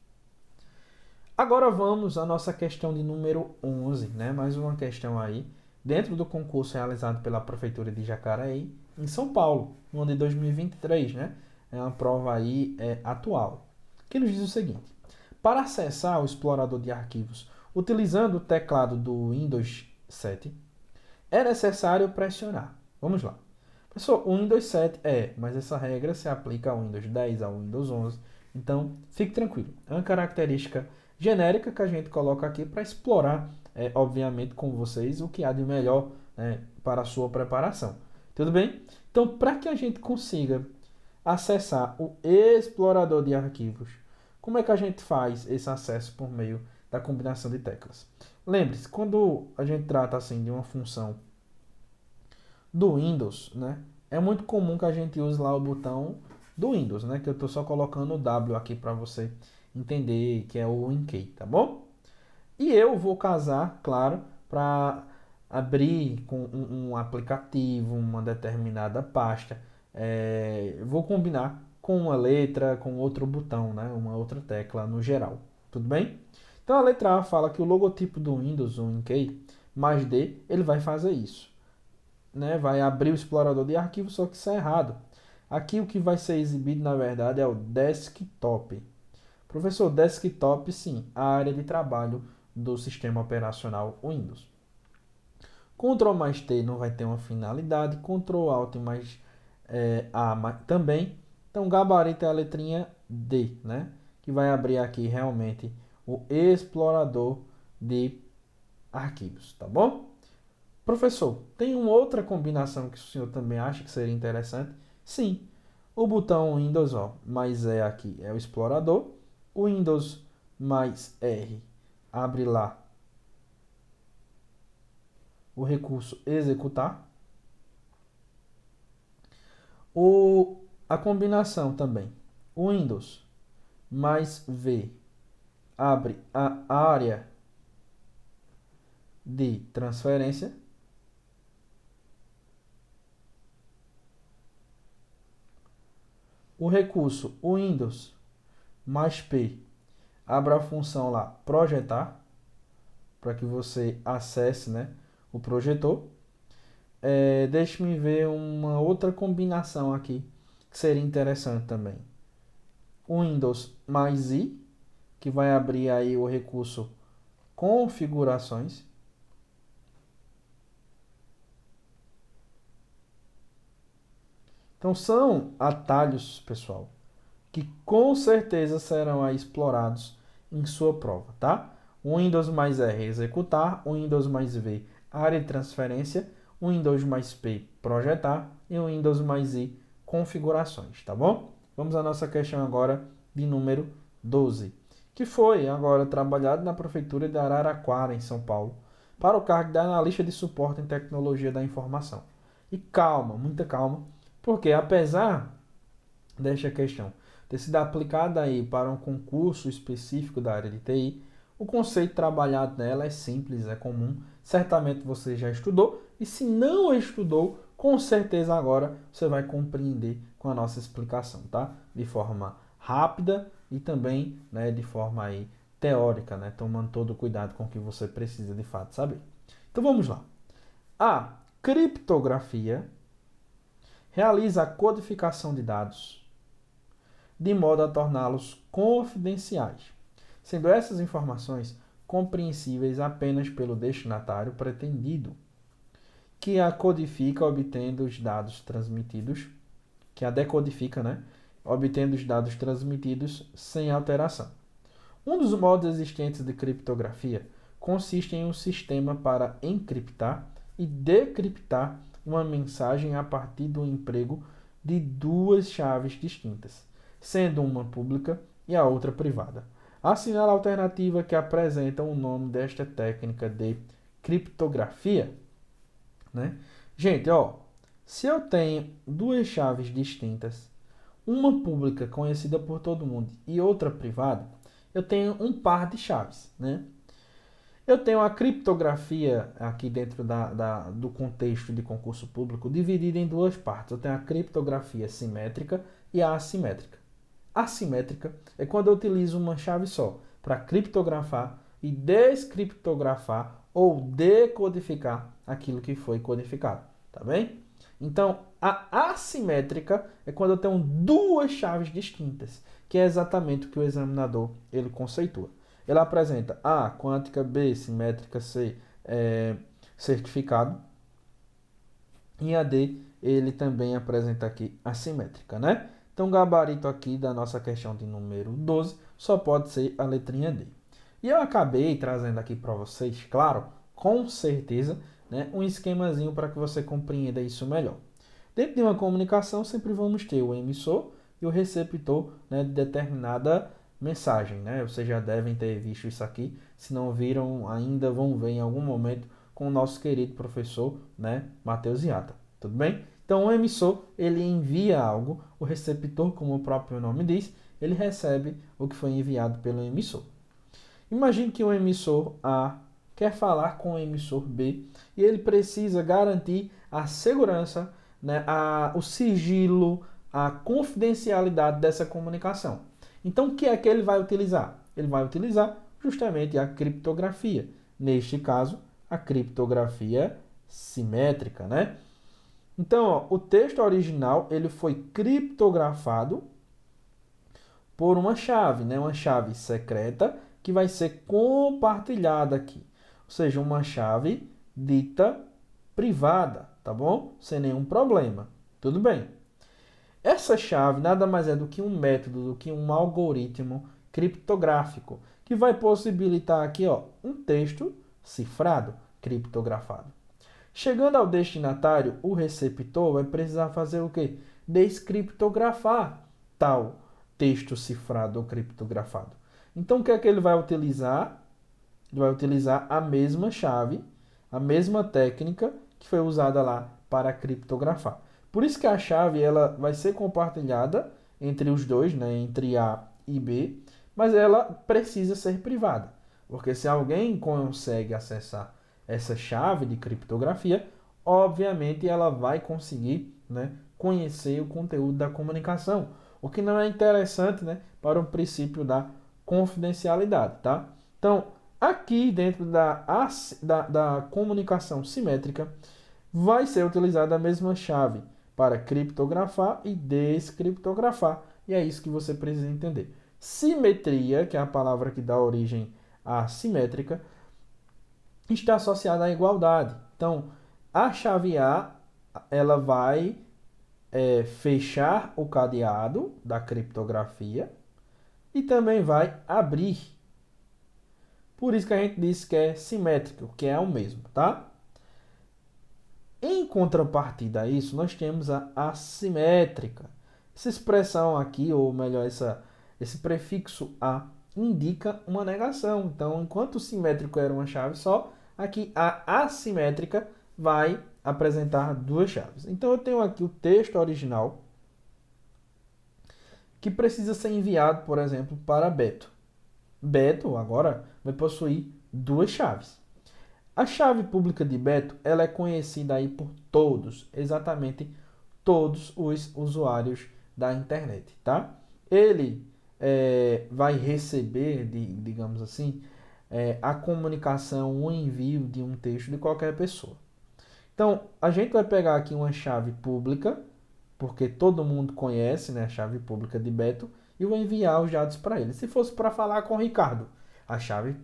Agora vamos à nossa questão de número 11, né? Mais uma questão aí, dentro do concurso realizado pela Prefeitura de Jacareí, em São Paulo, no ano de 2023, né? É uma prova aí atual, que nos diz o seguinte: para acessar o explorador de arquivos utilizando o teclado do Windows 7, é necessário pressionar. Vamos lá. Pessoal, o Windows 7 mas essa regra se aplica ao Windows 10, ao Windows 11. Então, fique tranquilo. É uma característica genérica que a gente coloca aqui para explorar, obviamente, com vocês o que há de melhor, né, para a sua preparação. Tudo bem? Então, para que a gente consiga acessar o explorador de arquivos, como é que a gente faz esse acesso por meio da combinação de teclas? Lembre-se, quando a gente trata assim de uma função do Windows, né, é muito comum que a gente use lá o botão do Windows, né, que eu estou só colocando o W aqui para você entender que é o WinKey, tá bom? E eu vou casar, claro, para abrir com um aplicativo, uma determinada pasta. Vou combinar com uma letra, com outro botão, né? Uma outra tecla no geral. Tudo bem? Então a letra A fala que o logotipo do Windows, o WinKey, mais D, ele vai fazer isso. Né? Vai abrir o explorador de arquivos, só que isso é errado. Aqui o que vai ser exibido, na verdade, é o desktop. Professor, desktop, sim, a área de trabalho do sistema operacional Windows. Ctrl mais T não vai ter uma finalidade, Ctrl Alt mais A também. Então, gabarito é a letrinha D, né? Que vai abrir aqui realmente o explorador de arquivos, tá bom? Professor, tem uma outra combinação que o senhor também acha que seria interessante? Sim, o botão Windows mais E aqui é o explorador, o Windows mais R abre lá o recurso executar, a combinação também, o Windows mais V abre a área de transferência. O recurso Windows mais P, abre a função lá, projetar, para que você acesse, né, o projetor. Deixe-me ver uma outra combinação aqui, que seria interessante também. Windows mais I, que vai abrir aí o recurso configurações. Então são atalhos, pessoal, que com certeza serão aí explorados em sua prova, tá? Windows mais R, executar, Windows mais V, área de transferência, Windows mais P, projetar e Windows mais I, configurações, tá bom? Vamos à nossa questão agora de número 12, que foi agora trabalhado na Prefeitura de Araraquara, em São Paulo, para o cargo de analista de suporte em tecnologia da informação. E calma, muita calma, porque apesar desta questão ter sido aplicada aí para um concurso específico da área de TI, o conceito trabalhado nela é simples, é comum, certamente você já estudou, e se não estudou, com certeza agora você vai compreender com a nossa explicação, tá? De forma rápida e também, né, de forma aí teórica, né, tomando todo o cuidado com o que você precisa de fato saber. Então vamos lá. A criptografia realiza a codificação de dados de modo a torná-los confidenciais, sendo essas informações compreensíveis apenas pelo destinatário pretendido, que a codifica obtendo os dados transmitidos, que a decodifica, né? Obtendo os dados transmitidos sem alteração. Um dos modos existentes de criptografia consiste em um sistema para encriptar e decriptar uma mensagem a partir do emprego de duas chaves distintas, sendo uma pública e a outra privada. Assinala a alternativa que apresenta o nome desta técnica de criptografia, né? Gente, ó, se eu tenho duas chaves distintas, uma pública conhecida por todo mundo e outra privada, eu tenho um par de chaves, né? Eu tenho a criptografia aqui dentro do contexto de concurso público dividida em duas partes. Eu tenho a criptografia simétrica e a assimétrica. Assimétrica é quando eu utilizo uma chave só para criptografar e descriptografar ou decodificar aquilo que foi codificado, tá bem? Então, a assimétrica é quando eu tenho duas chaves distintas, que é exatamente o que o examinador ele conceitua. Ele apresenta A, quântica, B, simétrica, C, certificado. E a D, ele também apresenta aqui assimétrica, né? Então, o gabarito aqui da nossa questão de número 12 só pode ser a letrinha D. E eu acabei trazendo aqui para vocês, claro, com certeza, né, um esquemazinho para que você compreenda isso melhor. Dentro de uma comunicação, sempre vamos ter o emissor e o receptor, né, de determinada mensagem, né? Vocês já devem ter visto isso aqui. Se não viram, ainda vão ver em algum momento com o nosso querido professor, né, Matheus Iata. Tudo bem? Então, o emissor, ele envia algo, o receptor, como o próprio nome diz, ele recebe o que foi enviado pelo emissor. Imagine que o emissor A quer falar com o emissor B e ele precisa garantir a segurança, né, o sigilo, a confidencialidade dessa comunicação. Então, o que é que ele vai utilizar? Ele vai utilizar justamente a criptografia. Neste caso, a criptografia simétrica, né? Então, ó, o texto original ele foi criptografado por uma chave, né? Uma chave secreta que vai ser compartilhada aqui. Ou seja, uma chave dita privada, tá bom? Sem nenhum problema. Tudo bem. Essa chave nada mais é do que um método, do que um algoritmo criptográfico, que vai possibilitar aqui, ó, um texto cifrado, criptografado. Chegando ao destinatário, o receptor vai precisar fazer o quê? Descriptografar tal texto cifrado ou criptografado. Então, o que é que ele vai utilizar? Ele vai utilizar a mesma chave, a mesma técnica que foi usada lá para criptografar. Por isso que a chave ela vai ser compartilhada entre os dois, né, entre A e B, mas ela precisa ser privada, porque se alguém consegue acessar essa chave de criptografia, obviamente ela vai conseguir, né, conhecer o conteúdo da comunicação, o que não é interessante, né, para o princípio da confidencialidade, tá? Então, aqui dentro da comunicação simétrica, vai ser utilizada a mesma chave para criptografar e descriptografar. E é isso que você precisa entender. Simetria, que é a palavra que dá origem à simétrica, está associada à igualdade. Então, a chave A, ela vai fechar o cadeado da criptografia e também vai abrir. Por isso que a gente diz que é simétrico, que é o mesmo, tá? Em contrapartida a isso, nós temos a assimétrica. Essa expressão aqui, ou melhor, esse prefixo a, indica uma negação. Então, enquanto o simétrico era uma chave só, aqui a assimétrica vai apresentar duas chaves. Então, eu tenho aqui o texto original, que precisa ser enviado, por exemplo, para Beto. Beto, agora, vai possuir duas chaves. A chave pública de Beto, ela é conhecida aí por todos, exatamente todos os usuários da internet, tá? Ele vai receber, digamos assim, a comunicação, o envio de um texto de qualquer pessoa. Então, a gente vai pegar aqui uma chave pública, porque todo mundo conhece, né, a chave pública de Beto, e vou enviar os dados para ele. Se fosse para falar com o Ricardo, a chave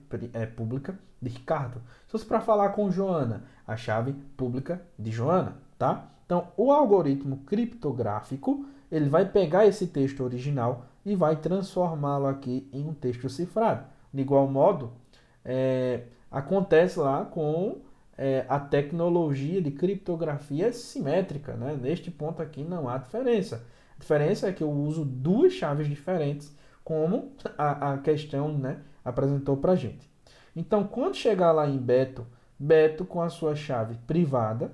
pública de Ricardo. Se fosse para falar com Joana, a chave pública de Joana, tá? Então, o algoritmo criptográfico, ele vai pegar esse texto original e vai transformá-lo aqui em um texto cifrado. De igual modo, acontece lá com a tecnologia de criptografia simétrica, né? Neste ponto aqui não há diferença. A diferença é que eu uso duas chaves diferentes, como a questão, né, apresentou para a gente. Então, quando chegar lá em Beto, Beto com a sua chave privada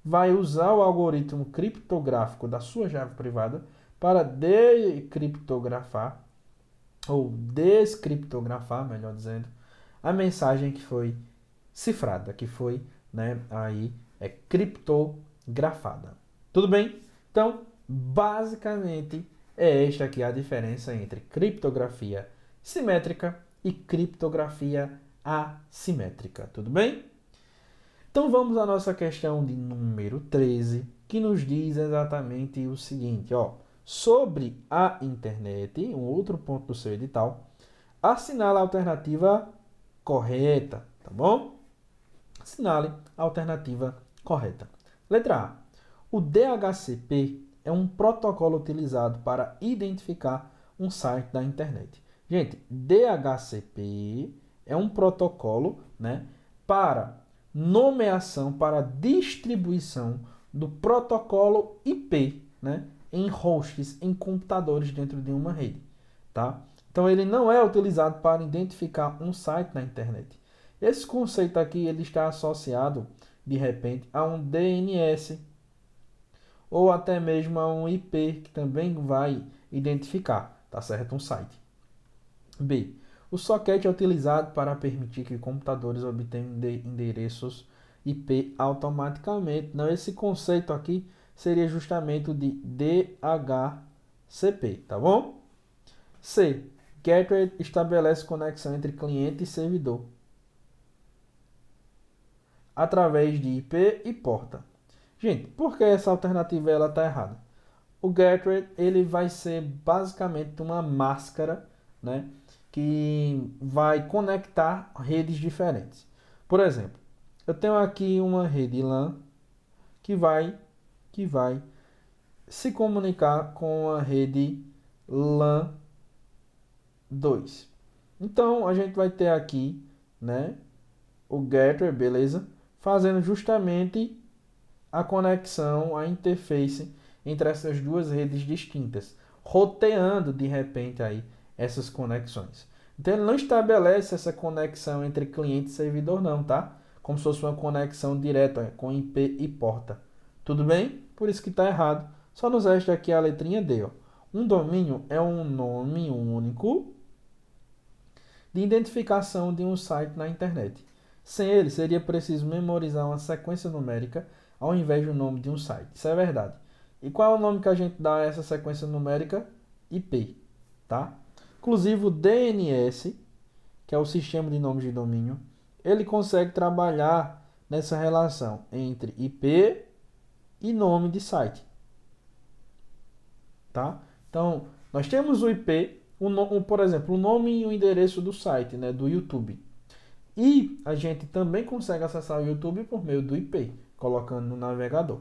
vai usar o algoritmo criptográfico da sua chave privada para decriptografar, ou descriptografar, melhor dizendo, a mensagem que foi cifrada, que foi, né, aí criptografada. Tudo bem? Então, basicamente é esta aqui a diferença entre criptografia simétrica e criptografia assimétrica. Tudo bem? Então vamos à nossa questão de número 13, que nos diz exatamente o seguinte, ó: sobre a internet, um outro ponto do seu edital, assinala a alternativa correta, tá bom? Assinale a alternativa correta. Letra A. O DHCP é um protocolo utilizado para identificar um site da internet. Gente, DHCP é um protocolo, né, para nomeação, para distribuição do protocolo IP, né, em hosts, em computadores dentro de uma rede, tá? Então ele não é utilizado para identificar um site na internet. Esse conceito aqui ele está associado de repente a um DNS ou até mesmo a um IP que também vai identificar, tá certo? Um site. B. O socket é utilizado para permitir que computadores obtenham endereços IP automaticamente. Não, esse conceito aqui seria justamente o de DHCP, tá bom? C. Gateway estabelece conexão entre cliente e servidor através de IP e porta. Gente, por que essa alternativa ela está errada? O gateway ele vai ser basicamente uma máscara, né, que vai conectar redes diferentes. Por exemplo, eu tenho aqui uma rede LAN que vai se comunicar com a rede LAN 2. Então a gente vai ter aqui, né, o gateway, beleza? Fazendo justamente a conexão, a interface entre essas duas redes distintas, roteando de repente aí essas conexões. Então ele não estabelece essa conexão entre cliente e servidor não, tá? Como se fosse uma conexão direta com IP e porta. Tudo bem? Por isso que está errado. Só nos resta aqui a letrinha D. Ó. Um domínio é um nome único de identificação de um site na internet. Sem ele, seria preciso memorizar uma sequência numérica ao invés do nome de um site. Isso é verdade. E qual é o nome que a gente dá a essa sequência numérica? IP, tá? Inclusive o DNS, que é o Sistema de Nomes de Domínio, ele consegue trabalhar nessa relação entre IP e nome de site, tá? Então, nós temos o IP, por exemplo, o nome e o endereço do site, né, do YouTube. E a gente também consegue acessar o YouTube por meio do IP, colocando no navegador.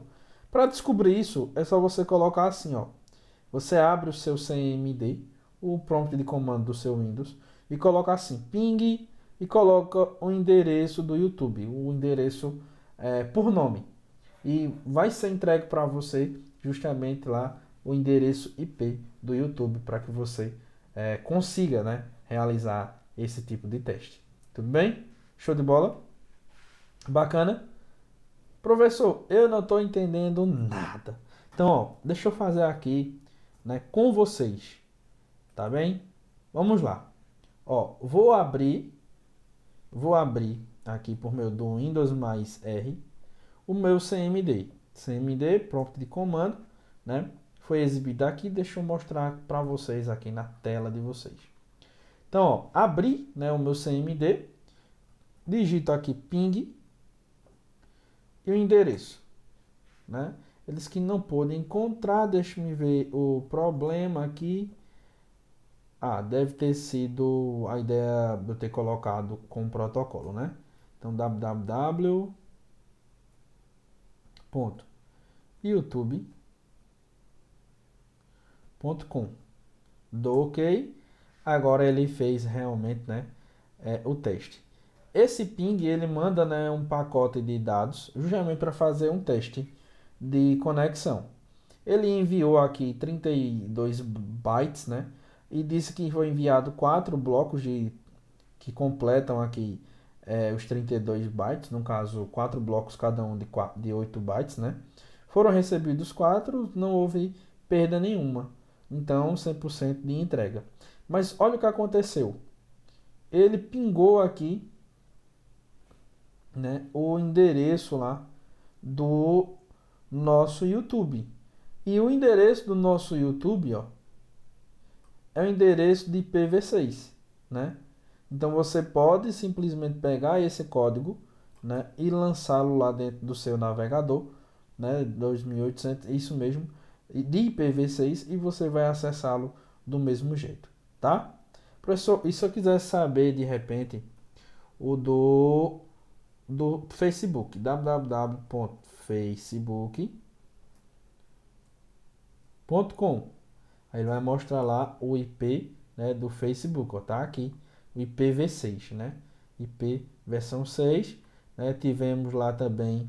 Para descobrir isso, é só você colocar assim, ó. Você abre o seu CMD, o prompt de comando do seu Windows, e coloca assim, ping, e coloca o endereço do YouTube, o endereço por nome. E vai ser entregue para você justamente lá o endereço IP do YouTube para que você consiga, né, realizar esse tipo de teste. Tudo bem? Show de bola? Bacana? Professor, eu não estou entendendo nada. Então, ó, deixa eu fazer aqui, né, com vocês. Tá bem? Vamos lá. Ó, vou abrir aqui por meio do Windows mais R o meu CMD. CMD, prompt de comando, né? Foi exibido aqui, deixa eu mostrar para vocês aqui na tela de vocês. Então, ó, abri, né, o meu CMD, digito aqui ping e o endereço, né? Eles que não podem encontrar, deixa eu ver o problema aqui. Ah, deve ter sido a ideia de eu ter colocado com protocolo, né? Então, www.youtube.com. Dou OK. Agora ele fez realmente, né, o teste. Esse ping ele manda, né, um pacote de dados justamente para fazer um teste de conexão. Ele enviou aqui 32 bytes, né? E disse que foi enviado 4 blocos que completam aqui os 32 bytes, no caso 4 blocos cada um de 8 bytes, né? Foram recebidos 4, não houve perda nenhuma. Então, 100% de entrega. Mas olha o que aconteceu. Ele pingou aqui, né, o endereço lá do nosso YouTube. E o endereço do nosso YouTube, ó, é o endereço de IPv6, né? Então você pode simplesmente pegar esse código, né, e lançá-lo lá dentro do seu navegador, né, 2800, isso mesmo, de IPv6 e você vai acessá-lo do mesmo jeito, tá? Professor, e se eu quiser saber de repente o do Facebook, www.facebook.com. Aí ele vai mostrar lá o IP, né, do Facebook, ó, tá aqui, o IPv6, né? IP versão 6, né? Tivemos lá também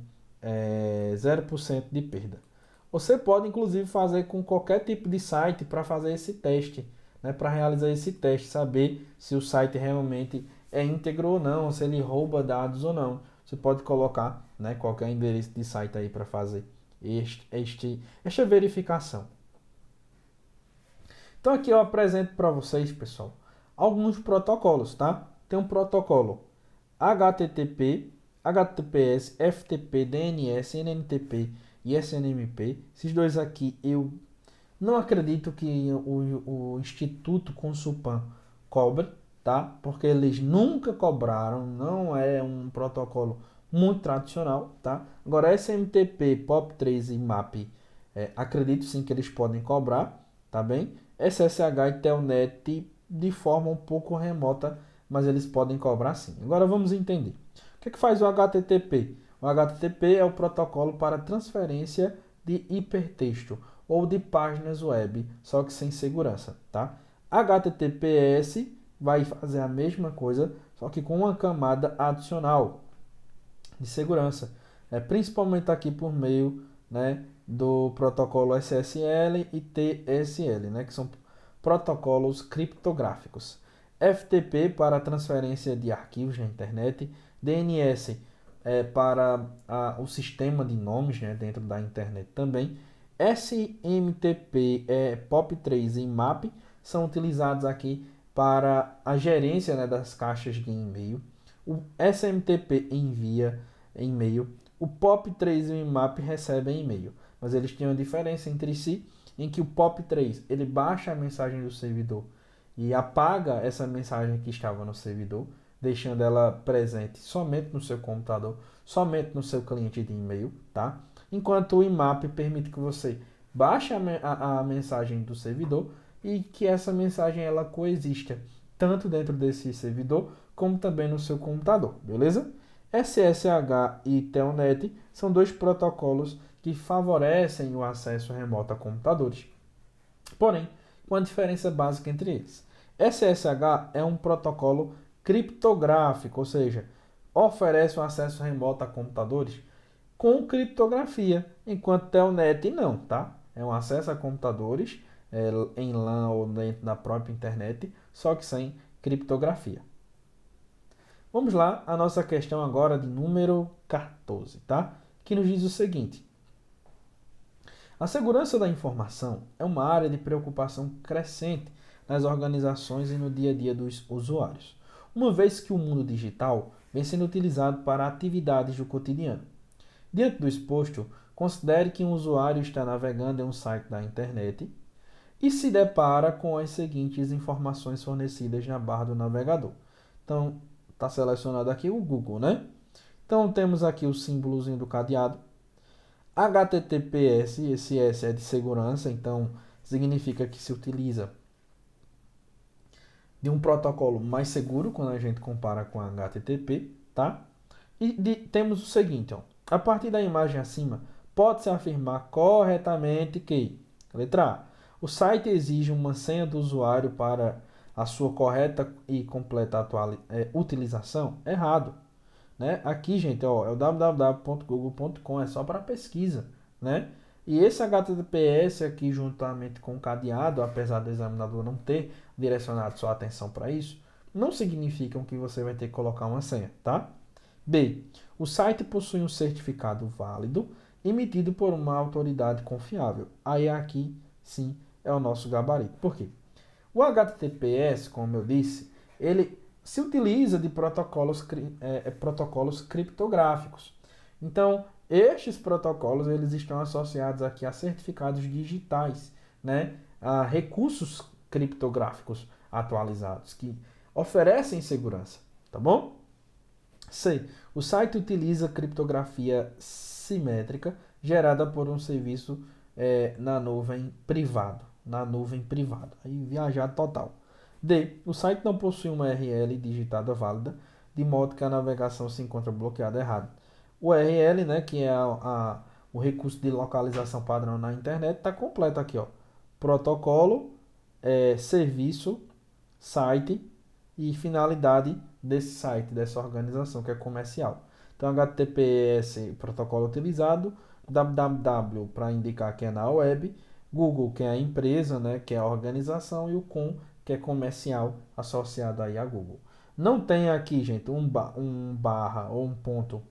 0% de perda. Você pode inclusive fazer com qualquer tipo de site para fazer esse teste, né? Para realizar esse teste, saber se o site realmente é íntegro ou não, se ele rouba dados ou não. Você pode colocar, né, qualquer endereço de site aí para fazer esta verificação. Então aqui eu apresento para vocês, pessoal, alguns protocolos, tá? Tem um protocolo HTTP, HTTPS, FTP, DNS, NNTP e SNMP. Esses dois aqui eu não acredito que o Instituto Consulpan cobre, tá? Porque eles nunca cobraram, não é um protocolo muito tradicional, tá? Agora SMTP, POP3 e MAP, acredito sim que eles podem cobrar, tá bem? SSH e Telnet de forma um pouco remota, mas eles podem cobrar sim. Agora vamos entender. O que é que faz o HTTP? O HTTP é o protocolo para transferência de hipertexto ou de páginas web, só que sem segurança, tá? HTTPS vai fazer a mesma coisa, só que com uma camada adicional de segurança, principalmente aqui por meio, né, do protocolo SSL e TSL, né, que são protocolos criptográficos. FTP para transferência de arquivos na internet, DNS para o sistema de nomes, né, dentro da internet também. SMTP, POP3 e MAP são utilizados aqui para a gerência, né, das caixas de e-mail. O SMTP envia e-mail. O POP3 e o IMAP recebem e-mail. Mas eles têm uma diferença entre si, em que o POP3 ele baixa a mensagem do servidor e apaga essa mensagem que estava no servidor, deixando ela presente somente no seu computador, somente no seu cliente de e-mail, tá? Enquanto o IMAP permite que você baixe a mensagem do servidor e que essa mensagem ela coexista tanto dentro desse servidor como também no seu computador, beleza? SSH e Telnet são dois protocolos que favorecem o acesso remoto a computadores. Porém, com uma diferença básica entre eles. SSH é um protocolo criptográfico, ou seja, oferece um acesso remoto a computadores com criptografia, enquanto Telnet não, tá? É um acesso a computadores em LAN ou dentro da própria internet, só que sem criptografia. Vamos lá, a nossa questão agora de número 14, tá? Que nos diz o seguinte: a segurança da informação é uma área de preocupação crescente nas organizações e no dia a dia dos usuários, uma vez que o mundo digital vem sendo utilizado para atividades do cotidiano. Diante do exposto, considere que um usuário está navegando em um site da internet e se depara com as seguintes informações fornecidas na barra do navegador. Então, está selecionado aqui o Google, né? Então, temos aqui o símbolozinho do cadeado. HTTPS, esse S é de segurança, então significa que se utiliza de um protocolo mais seguro quando a gente compara com HTTP, tá? E temos o seguinte, ó. A partir da imagem acima, pode-se afirmar corretamente que, letra A, o site exige uma senha do usuário para a sua correta e completa utilização? Errado. Né? Aqui, gente, ó, é o www.google.com, é só para pesquisa. Né? E esse HTTPS aqui, juntamente com o cadeado, apesar do examinador não ter direcionado sua atenção para isso, não significam que você vai ter que colocar uma senha, tá? B. O site possui um certificado válido emitido por uma autoridade confiável. Aí aqui, sim, é o nosso gabarito. Por quê? O HTTPS, como eu disse, ele se utiliza de protocolos criptográficos. Então, estes protocolos eles estão associados aqui a certificados digitais, né? A recursos criptográficos atualizados que oferecem segurança, tá bom? C. O site utiliza criptografia simétrica gerada por um serviço na nuvem privado. Na nuvem privada. Aí viajar total. D. O site não possui uma URL digitada válida, de modo que a navegação se encontra bloqueada errada. O URL, né, que é o recurso de localização padrão na internet, está completo aqui, ó. Protocolo, serviço, site e finalidade desse site, dessa organização que é comercial. Então, HTTPS, protocolo utilizado, www para indicar que é na web, Google, que é a empresa, né, que é a organização, e o com, que é comercial, associado aí a Google. Não tem aqui, gente, um barra ou um ponto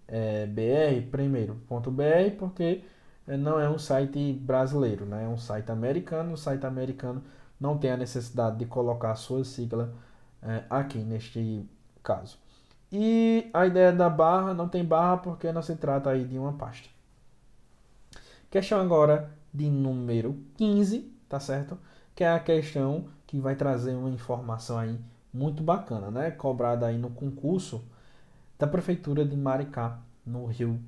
BR, primeiro, ponto BR, porque não é um site brasileiro, né? É um site americano. O site americano não tem a necessidade de colocar a sua sigla aqui neste caso. E a ideia da barra, não tem barra porque não se trata aí de uma pasta. Questão agora de número 15, tá certo? Que é a questão que vai trazer uma informação aí muito bacana, né? Cobrada aí no concurso da Prefeitura de Maricá, no Rio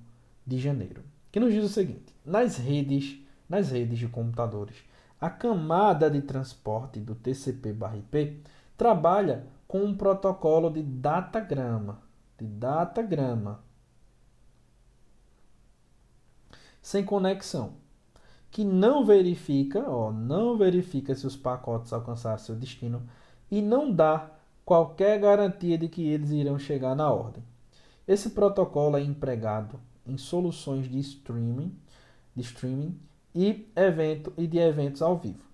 de Janeiro. Que nos diz o seguinte: nas redes de computadores, a camada de transporte do TCP/IP trabalha com um protocolo de datagrama, sem conexão, que não verifica se os pacotes alcançaram seu destino e não dá qualquer garantia de que eles irão chegar na ordem. Esse protocolo é empregado em soluções de streaming e de eventos ao vivo.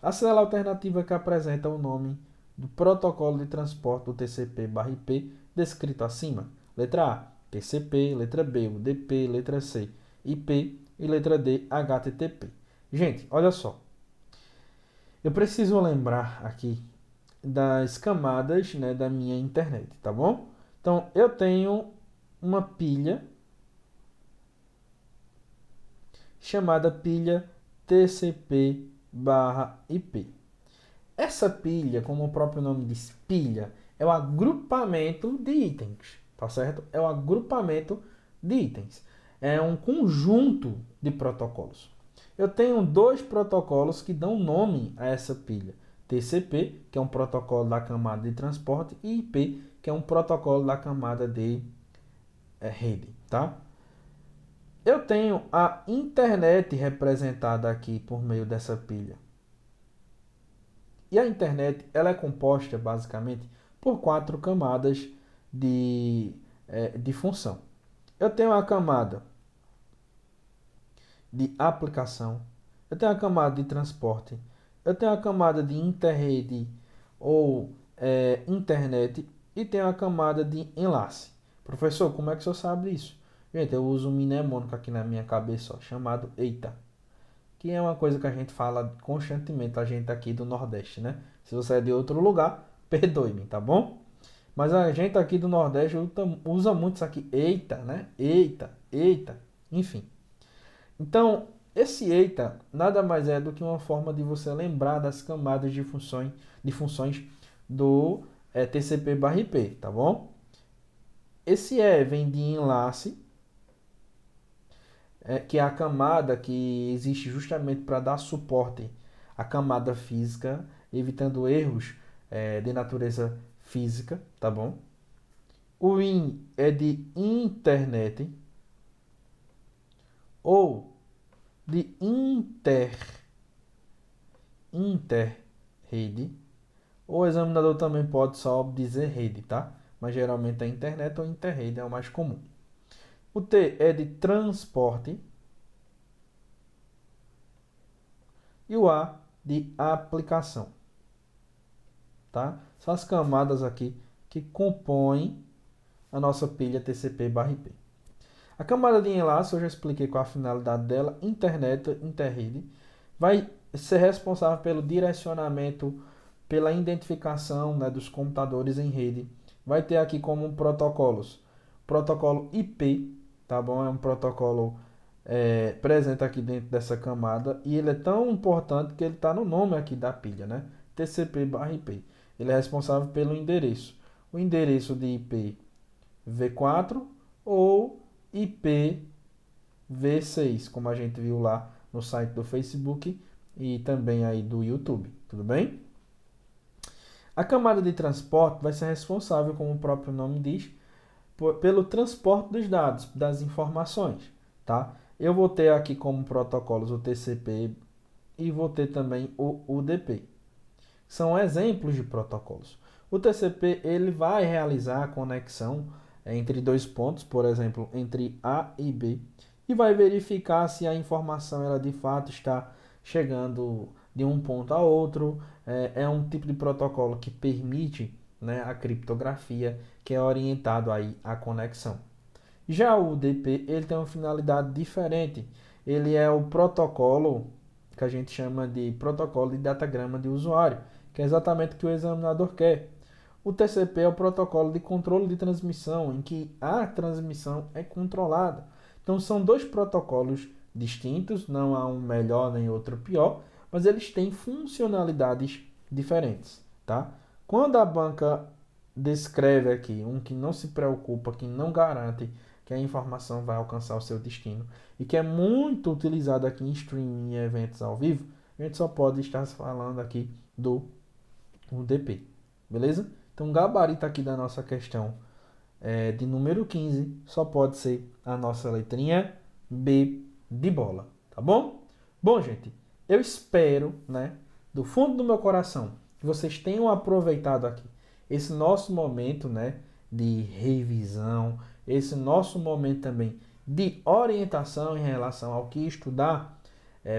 A célula alternativa que apresenta o nome do protocolo de transporte do TCP/IP descrito acima. Letra A, TCP, letra B, UDP, letra C, IP e letra D, HTTP. Gente, olha só. Eu preciso lembrar aqui das camadas, né, da minha internet, tá bom? Então, eu tenho uma pilha chamada pilha TCP/IP. Essa pilha, como o próprio nome diz, pilha, é o agrupamento de itens, tá certo? É o agrupamento de itens. É um conjunto de protocolos. Eu tenho dois protocolos que dão nome a essa pilha. TCP, que é um protocolo da camada de transporte, e IP, que é um protocolo da camada de rede, tá? Eu tenho a internet representada aqui por meio dessa pilha. E a internet ela é composta basicamente por quatro camadas de função. Eu tenho a camada de aplicação, eu tenho a camada de transporte, eu tenho a camada de interrede ou internet e tenho a camada de enlace. Professor, como é que o senhor sabe isso? Gente, eu uso um mnemônico aqui na minha cabeça, ó, chamado EITA, que é uma coisa que a gente fala constantemente, a gente aqui do Nordeste, né? Se você é de outro lugar, perdoe-me, tá bom? Mas a gente aqui do Nordeste usa muito isso aqui, eita, né? Eita, eita, enfim. Então, esse eita nada mais é do que uma forma de você lembrar das camadas de funções do TCP/IP, tá bom? Esse vem de enlace, que é a camada que existe justamente para dar suporte à camada física, evitando erros de natureza física, tá bom? O IN é de internet ou de interrede. O examinador também pode só dizer rede, tá? Mas geralmente é internet ou interrede é o mais comum. O T é de transporte e o A de aplicação, tá? São as camadas aqui que compõem a nossa pilha TCP/IP. A camada de enlace, eu já expliquei qual a finalidade dela, internet, interrede, vai ser responsável pelo direcionamento, pela identificação, né, dos computadores em rede. Vai ter aqui como protocolos, protocolo IP, tá bom? É um protocolo presente aqui dentro dessa camada e ele é tão importante que ele está no nome aqui da pilha, né? TCP/IP. Ele é responsável pelo endereço. O endereço de IP V4 ou IPv6, como a gente viu lá no site do Facebook e também aí do YouTube, tudo bem? A camada de transporte vai ser responsável, como o próprio nome diz, pelo transporte dos dados, das informações, tá? Eu vou ter aqui como protocolos o TCP e vou ter também o UDP. São exemplos de protocolos. O TCP ele vai realizar a conexão entre dois pontos, por exemplo, entre A e B, e vai verificar se a informação ela de fato está chegando de um ponto a outro. É um tipo de protocolo que permite, né, a criptografia, que é orientado aí à conexão. Já o UDP ele tem uma finalidade diferente. Ele é o protocolo que a gente chama de protocolo de datagrama de usuário, que é exatamente o que o examinador quer. O TCP é o protocolo de controle de transmissão, em que a transmissão é controlada. Então são dois protocolos distintos, não há um melhor nem outro pior, mas eles têm funcionalidades diferentes, tá? Quando a banca descreve aqui um que não se preocupa, que não garante que a informação vai alcançar o seu destino e que é muito utilizado aqui em streaming e eventos ao vivo, a gente só pode estar falando aqui do UDP, beleza? Então, o gabarito aqui da nossa questão de número 15 só pode ser a nossa letrinha B de bola, tá bom? Bom, gente, eu espero, né, do fundo do meu coração, que vocês tenham aproveitado aqui esse nosso momento, né, de revisão, esse nosso momento também de orientação em relação ao que estudar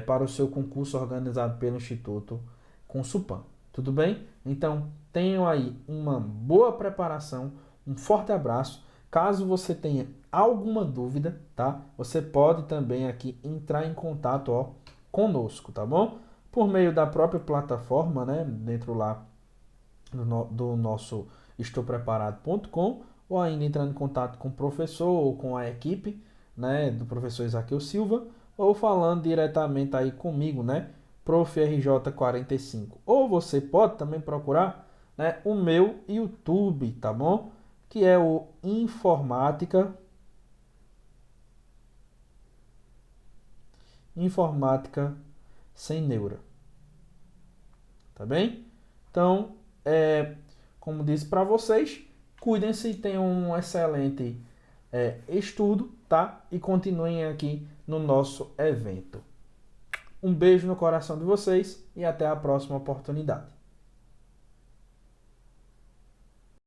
para o seu concurso organizado pelo Instituto Consulpan. Tudo bem? Então, tenham aí uma boa preparação, um forte abraço. Caso você tenha alguma dúvida, tá? Você pode também aqui entrar em contato, ó, conosco, tá bom? Por meio da própria plataforma, né? Dentro lá do nosso estoupreparado.com, ou ainda entrando em contato com o professor ou com a equipe, né, do professor Isaqueu Silva, ou falando diretamente aí comigo, né, Prof. RJ45. Ou você pode também procurar, né, o meu YouTube, tá bom? Que é o Informática Sem Neura, tá bem? Então, como disse para vocês, cuidem-se e tenham um excelente estudo, tá? E continuem aqui no nosso evento. Um beijo no coração de vocês e até a próxima oportunidade.